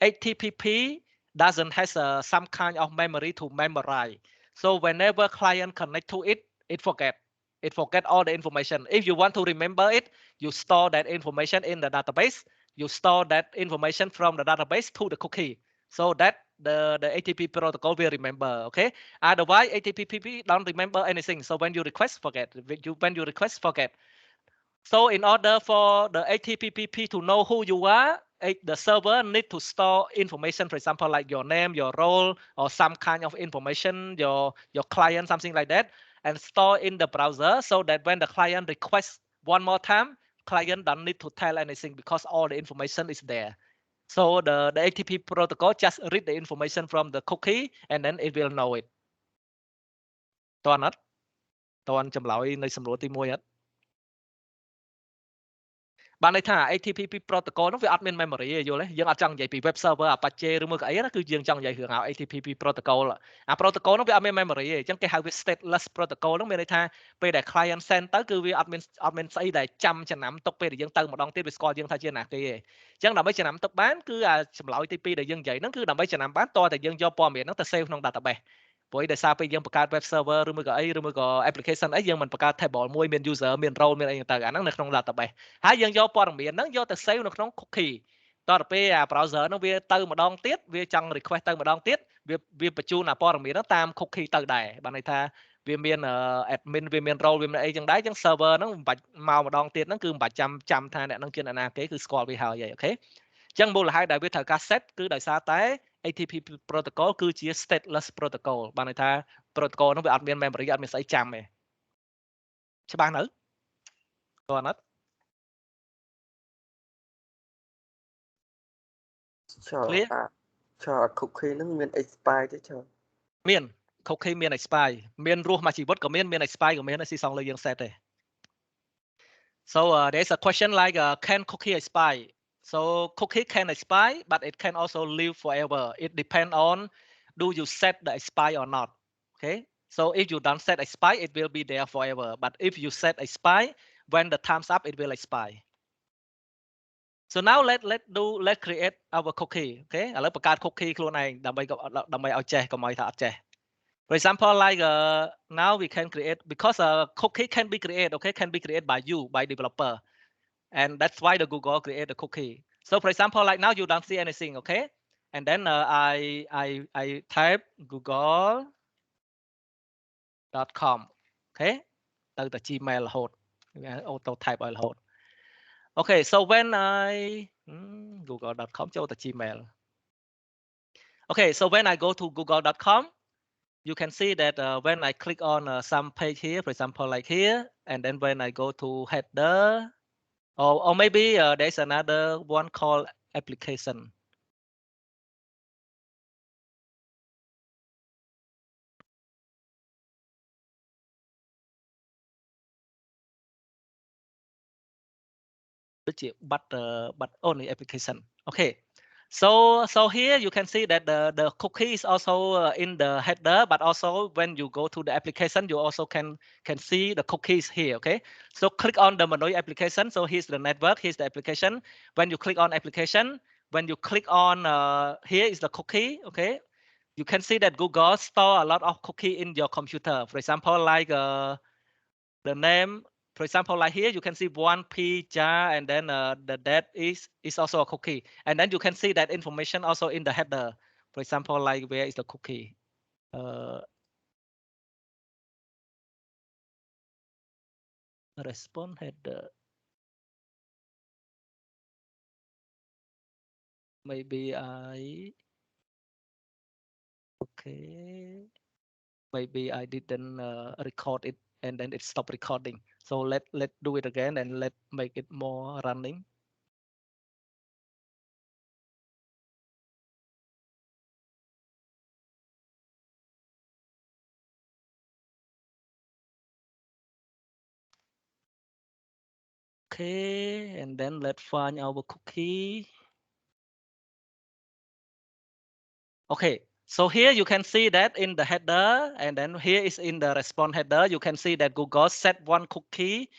HTTP doesn't has some kind of memory to memorize so whenever client connect to it it forget all the information if you want to remember it you store that information in the database you store that information from the database to the cookie so that the HTTP protocol will remember okay otherwise HTTP don't remember anything so when you request forget when you request forget so in order for the HTTP to know who you are the server need to store information for example like your name your role or some kind of information your client something like that and store in the browser so that when the client requests one more time client don't need to tell anything because all the information is there so the HTTP protocol just read the information from the cookie and then it will know it តើអត់តើចម្លើយនៅសំណួរទី1អត់ បានន័យថា HTTP protocol នោះវាអត់មាន memory ទេយល់ទេយើងអត់ចង់និយាយពី web server Apache ឬមួយក៏អីណាគឺយើងចង់និយាយរឿងហៅ HTTP protocol អា protocol នោះវាអត់មាន memory ទេអញ្ចឹងគេហៅវា stateless protocol នោះមានន័យថាពេលដែល client send ទៅគឺវាអត់មានស្អីដែលចាំចំណាំទុកពេលដែលយើងទៅម្ដងទៀតវាស្គាល់យើងថាជាណាគេទេអញ្ចឹងដើម្បីចំណាំទុកបានគឺអាចម្លើយទី2ដែលយើងនិយាយហ្នឹងគឺដើម្បីចំណាំបានតើតែយើងយកព័ត៌មានហ្នឹងទៅ save ក្នុង database ព្រោះដោយសារពេលយើងបង្កើត web server ឬមួយក៏អីឬមួយក៏ application អីយើងមិនបង្កើត table មួយមាន user មាន role មានអីទៅអាហ្នឹងនៅក្នុង database ហើយយើងយកព័ត៌មានហ្នឹងយកទៅ save នៅក្នុង cookie តទៅពេលអា browser ហ្នឹងវាទៅម្ដងទៀតវាចង់ request ទៅម្ដងទៀតវាបញ្ជូនអាព័ត៌មានហ្នឹងតាម cookie ទៅដែរបានន័យថាវាមាន admin វាមាន role វាមានអីចឹងដែរចឹង server ហ្នឹងមិនបាច់មកម្ដងទៀតហ្នឹងគឺមិនបាច់ចាំថាអ្នកហ្នឹងជាអ្នកណាគេគឺស្គាល់វាហើយអូខេចឹងមូលហេតុដែលវាត្រូវការ set គឺដោយសារតែ HTTP protocol គឺជា stateless protocol បានន័យថា protocol ហ្នឹងវាអត់មាន memory អត់មានស្អីចាំទេច្បាស់នៅតើអត់clear ចុះ cookie ហ្នឹងមាន expire ទេចុះមាន cookie មាន expire មានរស់មួយជីវិតក៏មាន expire ក៏មានស៊ីសងលើយើង set ទេ so there's a question like can cookie expire so cookie can expire but it can also live forever it depends on do you set the expire or not okay so if you don't set expire it will be there forever but if you set expire when the time's up it will expire so now let's create our cookie okay ឥឡូវបង្កើត cookie ខ្លួនឯងដើម្បីឲ្យចេះកុំឲ្យថាអត់ចេះ for example like now we can create because a cookie can be created okay can be created by you by developer and that's why the Google create the cookie so for example like now you don't see anything okay and then I type google.com okay ទៅតែ Gmail រហូត auto type ឲ្យរហូត okay so when I google.com ចូលទៅ Gmail okay so when I go to google.com you can see that when I click on some page here for example like here and then when I go to header or maybe there's another one called application but only application okay so here you can see that the cookie is also in the header but also when you go to the application you also can see the cookies here okay so click on the menu application so here's the network here's the application when you click on application when you click on here is the cookie okay you can see that Google store a lot of cookie in your computer for example like the name for example like here you can see 1p jar and then the date is also a cookie and then you can see that information also in the header for example like where is the cookie response header maybe okay maybe I didn't record it and then it stopped recording so let's do it again and let's make it more running okay and then let's find our cookie okay so here you can see that in the header and then here is in the response header you can see that Google set one cookie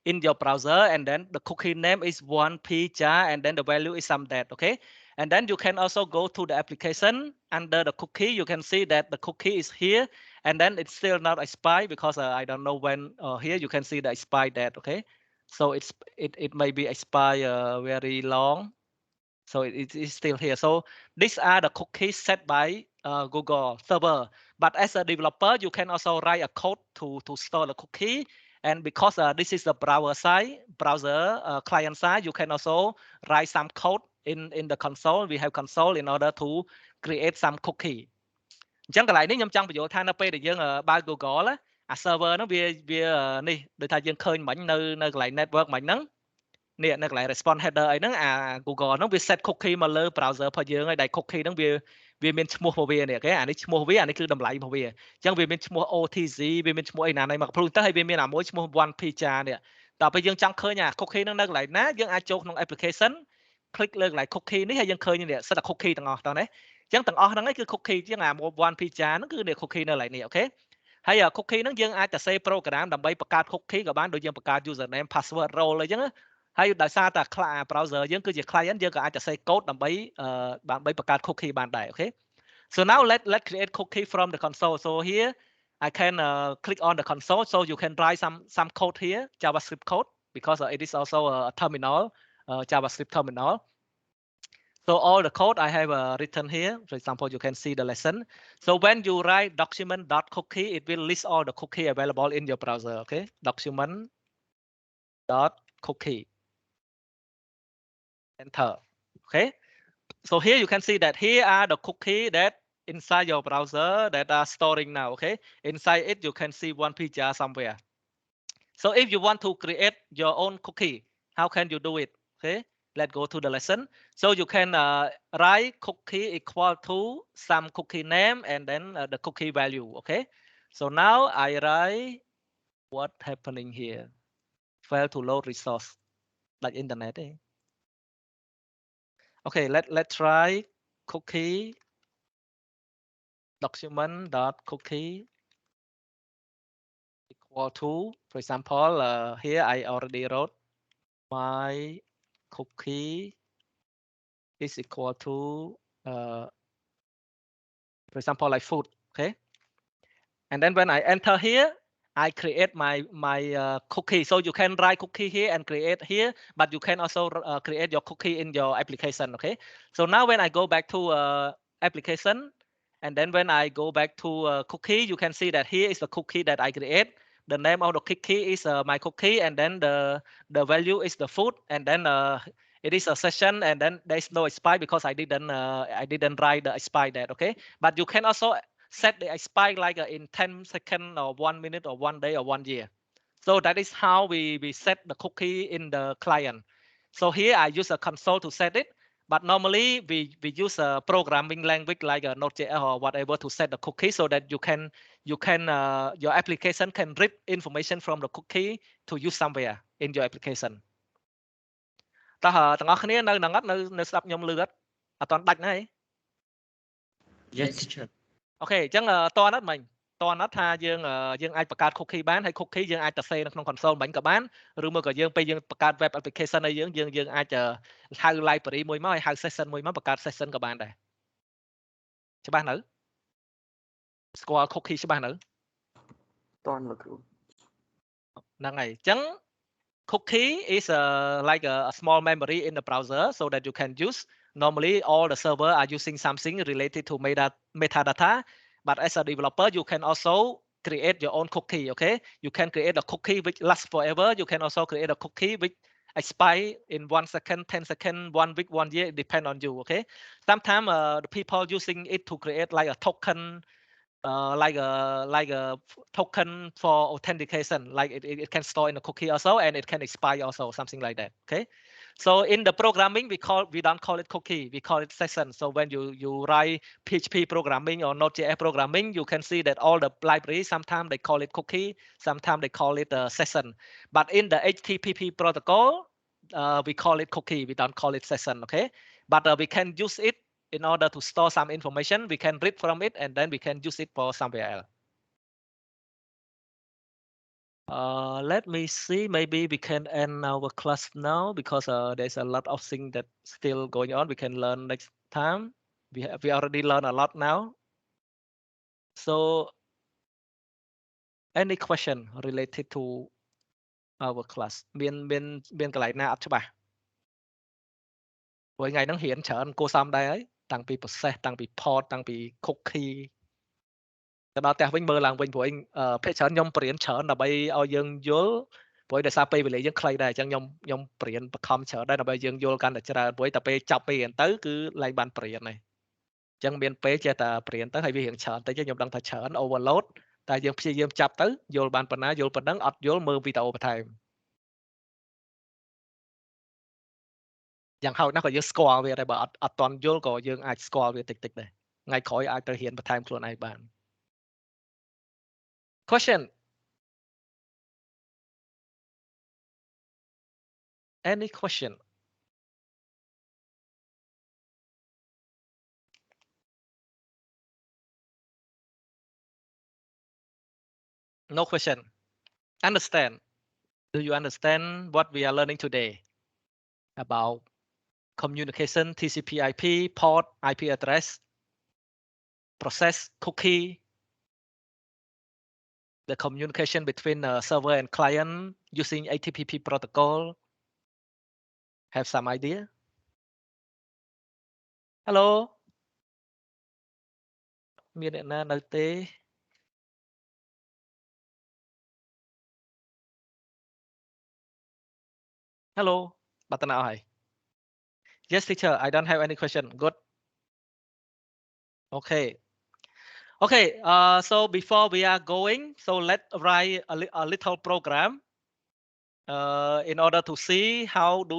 in your browser and then the cookie name is 1p jar and then the value is some that okay and then you can also go to the application under the cookie you can see that the cookie is here and then it's still not expired because I don't know when here you can see the expired date okay so it may be expired very long so it is still here so these are the cookies set by Google server but as a developer you can also write a code to store the cookie and because this is the browser client side you can also write some code in the console we have console in order to create some cookie អញ្ចឹងកន្លែងនេះខ្ញុំចង់បញ្យល់ថានៅពេលដែលយើងបើក Google អា server ហ្នឹងវានេះដូចថាយើងឃើញមិញនៅកន្លែង network មិញហ្នឹងនេះនៅកន្លែង response header អីហ្នឹងអា Google ហ្នឹងវា set cookie មកលើ browser របស់យើងហើយដែល cookie ហ្នឹងវាមានឈ្មោះរបស់វានេះអូខេអានេះឈ្មោះវាអានេះគឺតម្លៃរបស់វាអញ្ចឹងវាមានឈ្មោះ OTZ វាមានឈ្មោះអីណាណៃមកព្រោះទៅហើយវាមានអាមួយឈ្មោះ 1p jar នេះ ต่อไปយើងចង់ឃើញអា cookie ហ្នឹងនៅកន្លែងណាយើងអាចចូលក្នុង application click លើកន្លែង cookie នេះហើយយើងឃើញនេះសិតតែ cookie ទាំងអស់តោះណាអញ្ចឹងទាំងអស់ហ្នឹងគឺ cookie ជាងអា one pizza ហ្នឹងគឺនេះ cookie នៅកន្លែងនេះអូខេហើយ cookie ហ្នឹងយើងអាចតែ save program ដើម្បីបង្កើត cookie ក៏បានដូចយើងបង្កើត username password role អីចឹងហើយដោយសារតែ browser យើងគឺជា client យើងក៏អាចតែ save code ដើម្បីបង្កើត cookie បានដែរអូខេ so now let's create cookie from the console so here I can click on the console so you can write some code here JavaScript code because it is also a terminal JavaScript terminal so all the code I have written here for example you can see the lesson so when you write document.cookie it will list all the cookie available in your browser okay document.cookie enter okay so here you can see that here are the cookie that inside your browser that are storing now okay inside it you can see one pizza somewhere so if you want to create your own cookie how can you do it okay let's go to the lesson so you can write cookie equal to some cookie name and then the cookie value okay so now I write what happening here fail to load resource like internet okay let's try cookie document.cookie equal to for example here I already wrote my cookie is equal to for example like food okay and then when I enter here I create my cookie so you can write cookie here and create here but you can also create your cookie in your application okay so now when I go back to application and then when I go back to cookie you can see that here is the cookie that I create the name of the cookie is my cookie and then the value is the food and then it is a session and then there is no expire because I didn't write the expire that okay but you can also set the expire like in 10 seconds or 1 minute or 1 day or 1 year so that is how we set the cookie in the client so here I use a console to set it but normally we use a programming language like a Node.js or whatever to set the cookie so that your application can read information from the cookie to use somewhere in your application តោះទាំងអស់គ្នានៅនឹងអត់នៅស្ដាប់ខ្ញុំលឺអត់អត់ទាន់ដាច់ណាហី Yes teacher អូខេអញ្ចឹងតនអត់មិញតនអត់ថាយើងអាចបង្កើត cookie បានហើយ cookie យើងអាចទៅ save នៅក្នុង console មិញក៏បានឬមកក៏យើងពេលយើងបង្កើត web application ឲ្យយើងអាចហៅ library មួយមកហើយហៅ session មួយមកបង្កើត session ក៏បានដែរច្បាស់នៅស្គាល់ cookie ច្បាស់នៅតន់លោកគ្រូ ហ្នឹងហើយអញ្ចឹងcookie is like a small memory in the browser so that you can use normally all the server are using something related to metadata but as a developer you can also create your own cookie okay you can create a cookie which lasts forever you can also create a cookie which expire in 1 second 10 seconds 1 week 1 year it depends on you okay sometimes the people using it to create like a token like a token for authentication like it can store in a cookie also and it can expire also something like that okay so in the programming we don't call it cookie we call it session so when you write PHP programming or Node.js programming you can see that all the libraries sometimes they call it cookie sometimes they call it a session but in the HTTP protocol we call it cookie we don't call it session okay but we can use it in order to store some information we can read from it and then we can use it for somewhere else let me see maybe we can end our class now because there's a lot of things that still going on we can learn next time we already learned a lot now so any question related to our class មានកន្លែងណាអត់ច្បាស់ព្រោះថ្ងៃហ្នឹងរៀនច្រើនគួរសមដែរហើយតាំងពី process តាំងពី port តាំងពី cookie ទៅដល់ផ្ទះវិញមើលឡើងវិញព្រោះភាគច្រើនខ្ញុំបរៀនច្រើនដើម្បីឲ្យយើងយល់ព្រោះដោយសារពេលវេលាយើងខ្លីដែរអញ្ចឹងខ្ញុំបរៀនបខំច្រើនដែរដើម្បីយើងយល់កាន់តែច្រើនព្រោះតែពេលចាប់ពេលរៀនទៅគឺឡើងបានបរៀនហើយអញ្ចឹងមានពេលចេះតែបរៀនទៅហើយវារៀងច្រើនតិចខ្ញុំដឹងថាច្រើន overload តែយើងព្យាយាមចាប់ទៅយល់បានប៉ុណ្ណាយល់ប៉ុណ្ណឹងអត់យល់មើលវីដេអូបន្ថែមយ៉ាងហោចណាស់ក៏យើងស្គាល់វាដែរបើអត់តន់យល់ក៏យើងអាចស្គាល់វាតិចតិចដែរថ្ងៃក្រោយអាចទៅរៀនបន្ថែមខ្លួនឯងបាន question Any question? No question. Understand? Do you understand what we are learning today about communication, TCP/IP, port, IP address, process, cookie, the communication between server and client using HTTP protocol? Have some idea? Hello? មានអ្នកណានៅទេ Hello បាត់ទៅណាអស់ហើយ Yes teacher I don't have any question good okay okay so before we are going so let's write a little program in order to see how do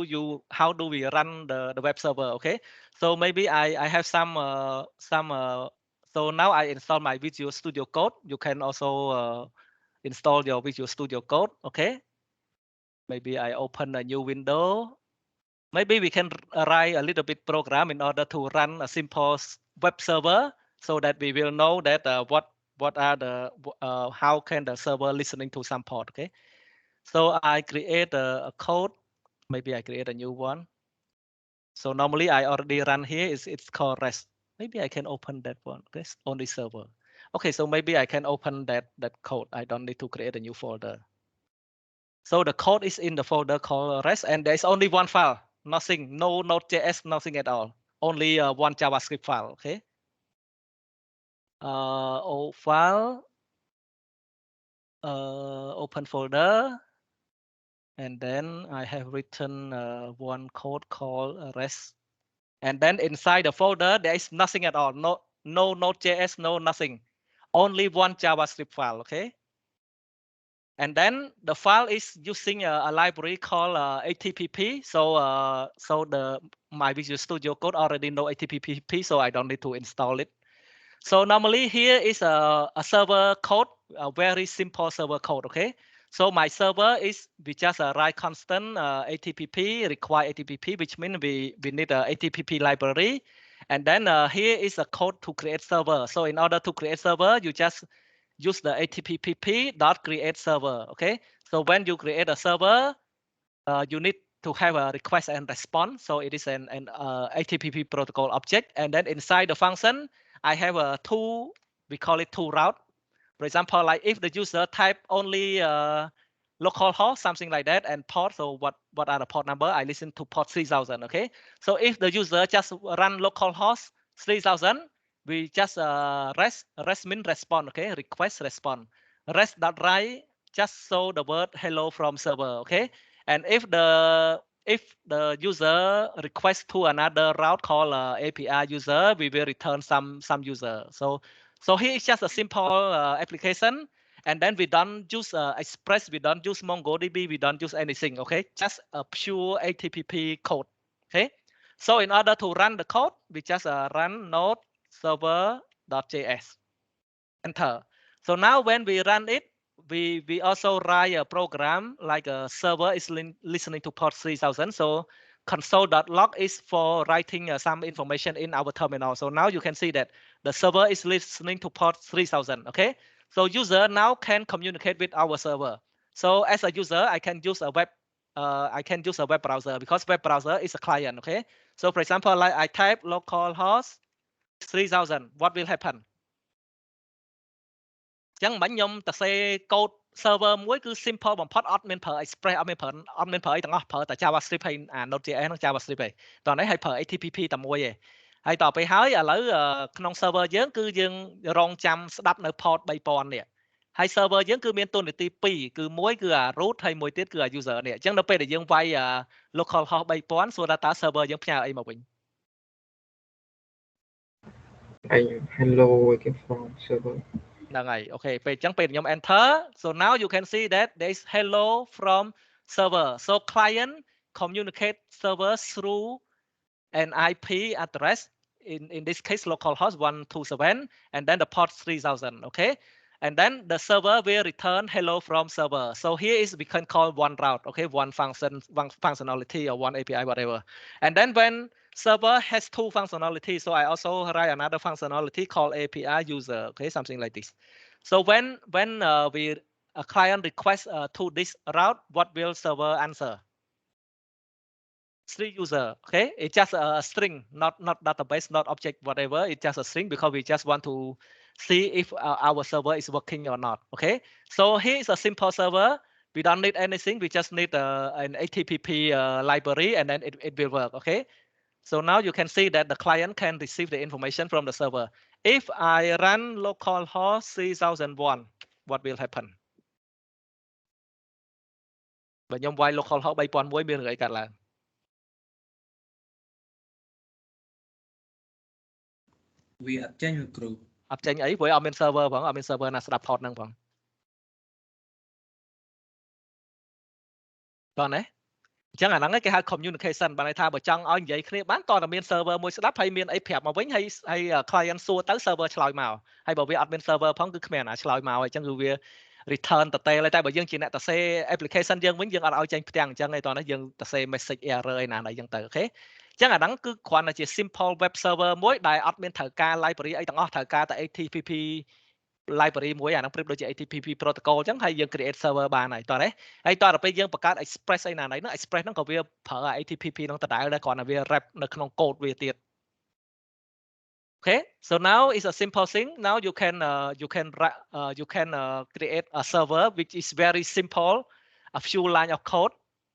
we run the web server. Okay, so maybe I have some so now I install my Visual Studio Code. You can also install your Visual Studio Code. Okay, maybe I open a new window. Maybe we can write a little bit program in order to run a simple web server so that we will know that what are the how can the server listening to some port. Okay, so I create a code. Maybe I create a new one. So normally I already run here. It's called REST. Maybe I can open that one. Okay, only server. Okay, so maybe I can open that code. I don't need to create a new folder. So the code is in the folder called REST, and there's only one file. Nothing, no Node.js, nothing at all. Only one JavaScript file. Okay. Old file. Open folder. And then I have written one code called REST. And then inside the folder, there is nothing at all. No Node.js, no nothing. Only one JavaScript file, okay? And then the file is using a library called HTTP. So so my Visual Studio Code already know HTTP, so I don't need to install it. So normally here is a server code, a very simple server code, okay? So my server is we just write constant HTTP, require HTTP, which means we need a HTTP library. And then here is a code to create server. So in order to create server, you just use the HTTP dot create server, okay? So when you create a server, you need to have a request and response. So it is an HTTP protocol object. And then inside the function, I have a two, we call it two route. For example, like if the user type only localhost, something like that, and port, so what are the port number? I listen to port 3000, okay? So if the user just run localhost 3000, we just rest mean respond, okay? Request respond. Rest.write just show the word hello from server, okay? And if the user requests to another route called API user, we will return some user. So here is just a simple application, and then we don't use Express, we don't use MongoDB, we don't use anything. Okay, just a pure HTTP code. Okay, so in order to run the code, we just run node server.js. Enter. So now when we run it, we also write a program like a server is listening to port 3000. So console.log is for writing some information in our terminal. So now you can see that the server is listening to port 3000. Okay. So user now can communicate with our server. So as a user, I can use a web browser because web browser is a client. Okay. So for example, like I type localhost 3000. What will happen? ចឹងមិញខ្ញុំទៅសេកូដ server មួយគឺ simple បំផុតអត់មានប្រើ express អត់មានប្រើអីទាំងអស់ប្រើតែ javascript ហើយ node.js ហ្នឹង javascript ឯងតោះនេះឲ្យប្រើ http តែមួយឯងហើយតទៅពេលហើយឥឡូវក្នុង server យើងគឺយើងរងចាំស្ដាប់នៅ port 3000 នេះហើយ server យើងគឺមានតួនាទី2គឺមួយគឺអា root ហើយមួយទៀតគឺអា user នេះអញ្ចឹងនៅពេលដែលយើងវាយ localhost 3000 សួរថាតើ server យើងផ្ញើអីមកវិញ hello again from server ហ្នឹងហើយអូខេពេលអញ្ចឹងពេលខ្ញុំ enter so now you can see that there is hello from server so client communicate server through an IP address in this case localhost 127 and then the port 3000 okay and then the server will return hello from server. So here is we can call one route, okay, one function, one functionality or one API, whatever. And then when server has two functionalities, so I also write another functionality called API user, okay, something like this. So when a client requests to this route, what will server answer? String user, okay, it's just a string, not database, not object, whatever. It's just a string because we just want to see if our server is working or not. Okay, so here is a simple server. We don't need anything. We just need an HTTP library, and then it will work. Okay, so now you can see that the client can receive the information from the server. If I run localhost 3001, what will happen? បើខ្ញុំវាយ localhost 3001 មានរឿងអីកើតឡើង វាអត់ចេញលោកគ្រូ អត់ចេញអីព្រោះអត់មាន server ផងអត់មាន server ណាស្ដាប់ port ហ្នឹងផងតោះណាអញ្ចឹងអាហ្នឹងគេហៅ communication បានន័យថាបើចង់ឲ្យនិយាយគ្នាបានតើតែមាន server មួយស្ដាប់ហើយមានអីប្រាប់មកវិញហើយ client សួរទៅ server ឆ្លើយមកហើយបើវាអត់មាន server ផងគឺគ្មានអាឆ្លើយមកអញ្ចឹងគឺវា return តតែតែបើយើងជាអ្នកតសេ application យើងវិញយើងអត់ឲ្យចេញផ្ទាំងអញ្ចឹងឯតោះណាយើងតសេ message error ឯណាអីចឹងទៅអូខេអញ្ចឹងអាហ្នឹងគឺគ្រាន់តែជា simple web server មួយដែលអត់មានត្រូវការ library អីទាំងអស់ត្រូវការតែ HTTP library មួយអាហ្នឹងប្រៀបដូចជា HTTP protocol អញ្ចឹងហើយយើង create server បានហើយតោះណាហើយតោះទៅពេលយើងបង្កើត express អីណាហ្នឹង express ហ្នឹងក៏វាប្រើ HTTP ហ្នឹងដដែលដែរគ្រាន់តែវា wrap នៅក្នុង code វាទៀត Okay, so now it's a simple thing. Now you can create a server which is very simple, a few lines of code,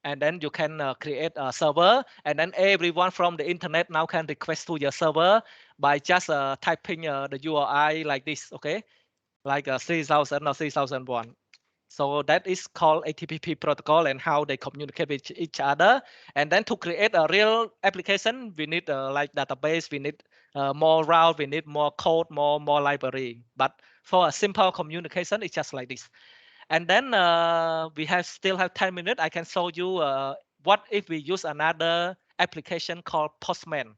and then you can create a server, and then everyone from the internet now can request to your server by just typing the URI like this. Okay, like 3000 or 3001. So that is called HTTP protocol and how they communicate with each other. And then to create a real application, we need like database, we need more route, we need more code, more library. But for a simple communication, it's just like this. And then we still have 10 minutes. I can show you what if we use another application called Postman.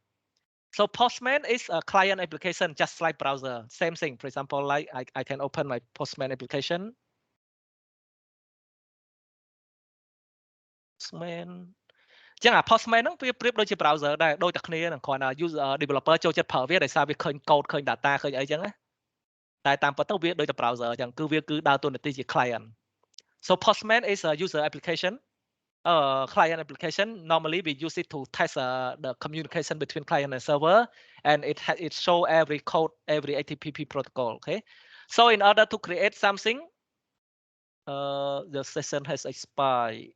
So Postman is a client application just like browser. Same thing. For example, like I can open my Postman application. Postman ចឹងអា Postman ហ្នឹងវាប្រៀបដូចជា browser ដែរដូចតែគ្នាហ្នឹងគ្រាន់តែ user developer ចូលចិត្តប្រើវាដោយសារវាឃើញ code ឃើញ data ឃើញអីចឹងណាតែតាមពិតទៅវាដូចតែ browser ចឹងគឺវាគឺដើរតួនាទីជា client. So Postman is a user application, client application. Normally we use it to test the communication between client and server, and it show every code, every HTTP protocol. Okay, so in order to create something, the session has expired.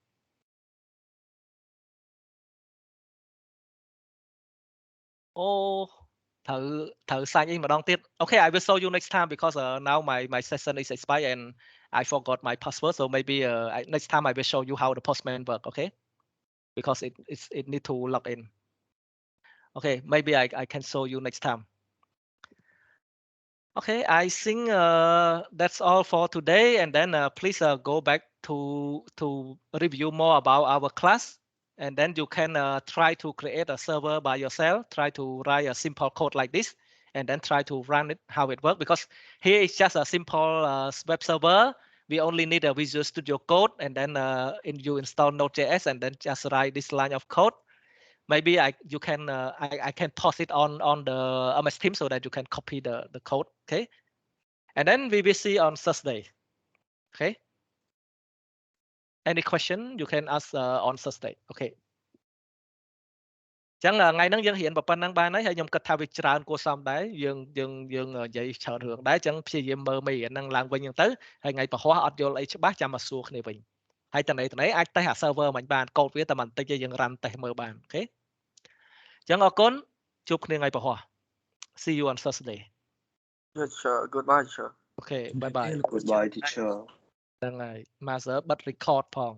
Oh, ត្រូវ sign in ម្ដងទៀត Okay, I will show you next time because now my session is expired and I forgot my password, so maybe next time I will show you how the Postman work. Okay, because it need to log in. Okay, maybe I can show you next time. Okay, I think that's all for today, and then please go back to review more about our class. And then you can try to create a server by yourself, try to write a simple code like this, and then try to run it, how it works. Because here it's just a simple web server. We only need a Visual Studio Code, and then you install Node.js, and then just write this line of code. Maybe I can post it on the MS Teams so that you can copy the code. Okay, and then we will see on Thursday. Okay. Any question you can ask on Thursday. Okay. ចឹងថ្ងៃហ្នឹងយើងរៀនប៉ុណ្ណឹងបានហើយខ្ញុំគិតថាវាច្រើនគួរសមដែរយើងនិយាយច្រើនរឿងដែរចឹងព្យាយាមមើលមេរៀនហ្នឹងឡើងវិញចឹងទៅហើយថ្ងៃពហុអត់យល់អីច្បាស់ចាំមកសួរគ្នាវិញហើយតនេះអាចតេស្តអា server មិញបានកូដវាតែបន្តិចទេយើង run តេស្តមើលបានអូខេចឹងអរគុណជួបគ្នាថ្ងៃពហុ See you on Thursday. Yes, sir. Goodbye, sir. Okay, bye bye. Goodbye, teacher. ហ្នឹងហើយ Master បិទ record ផង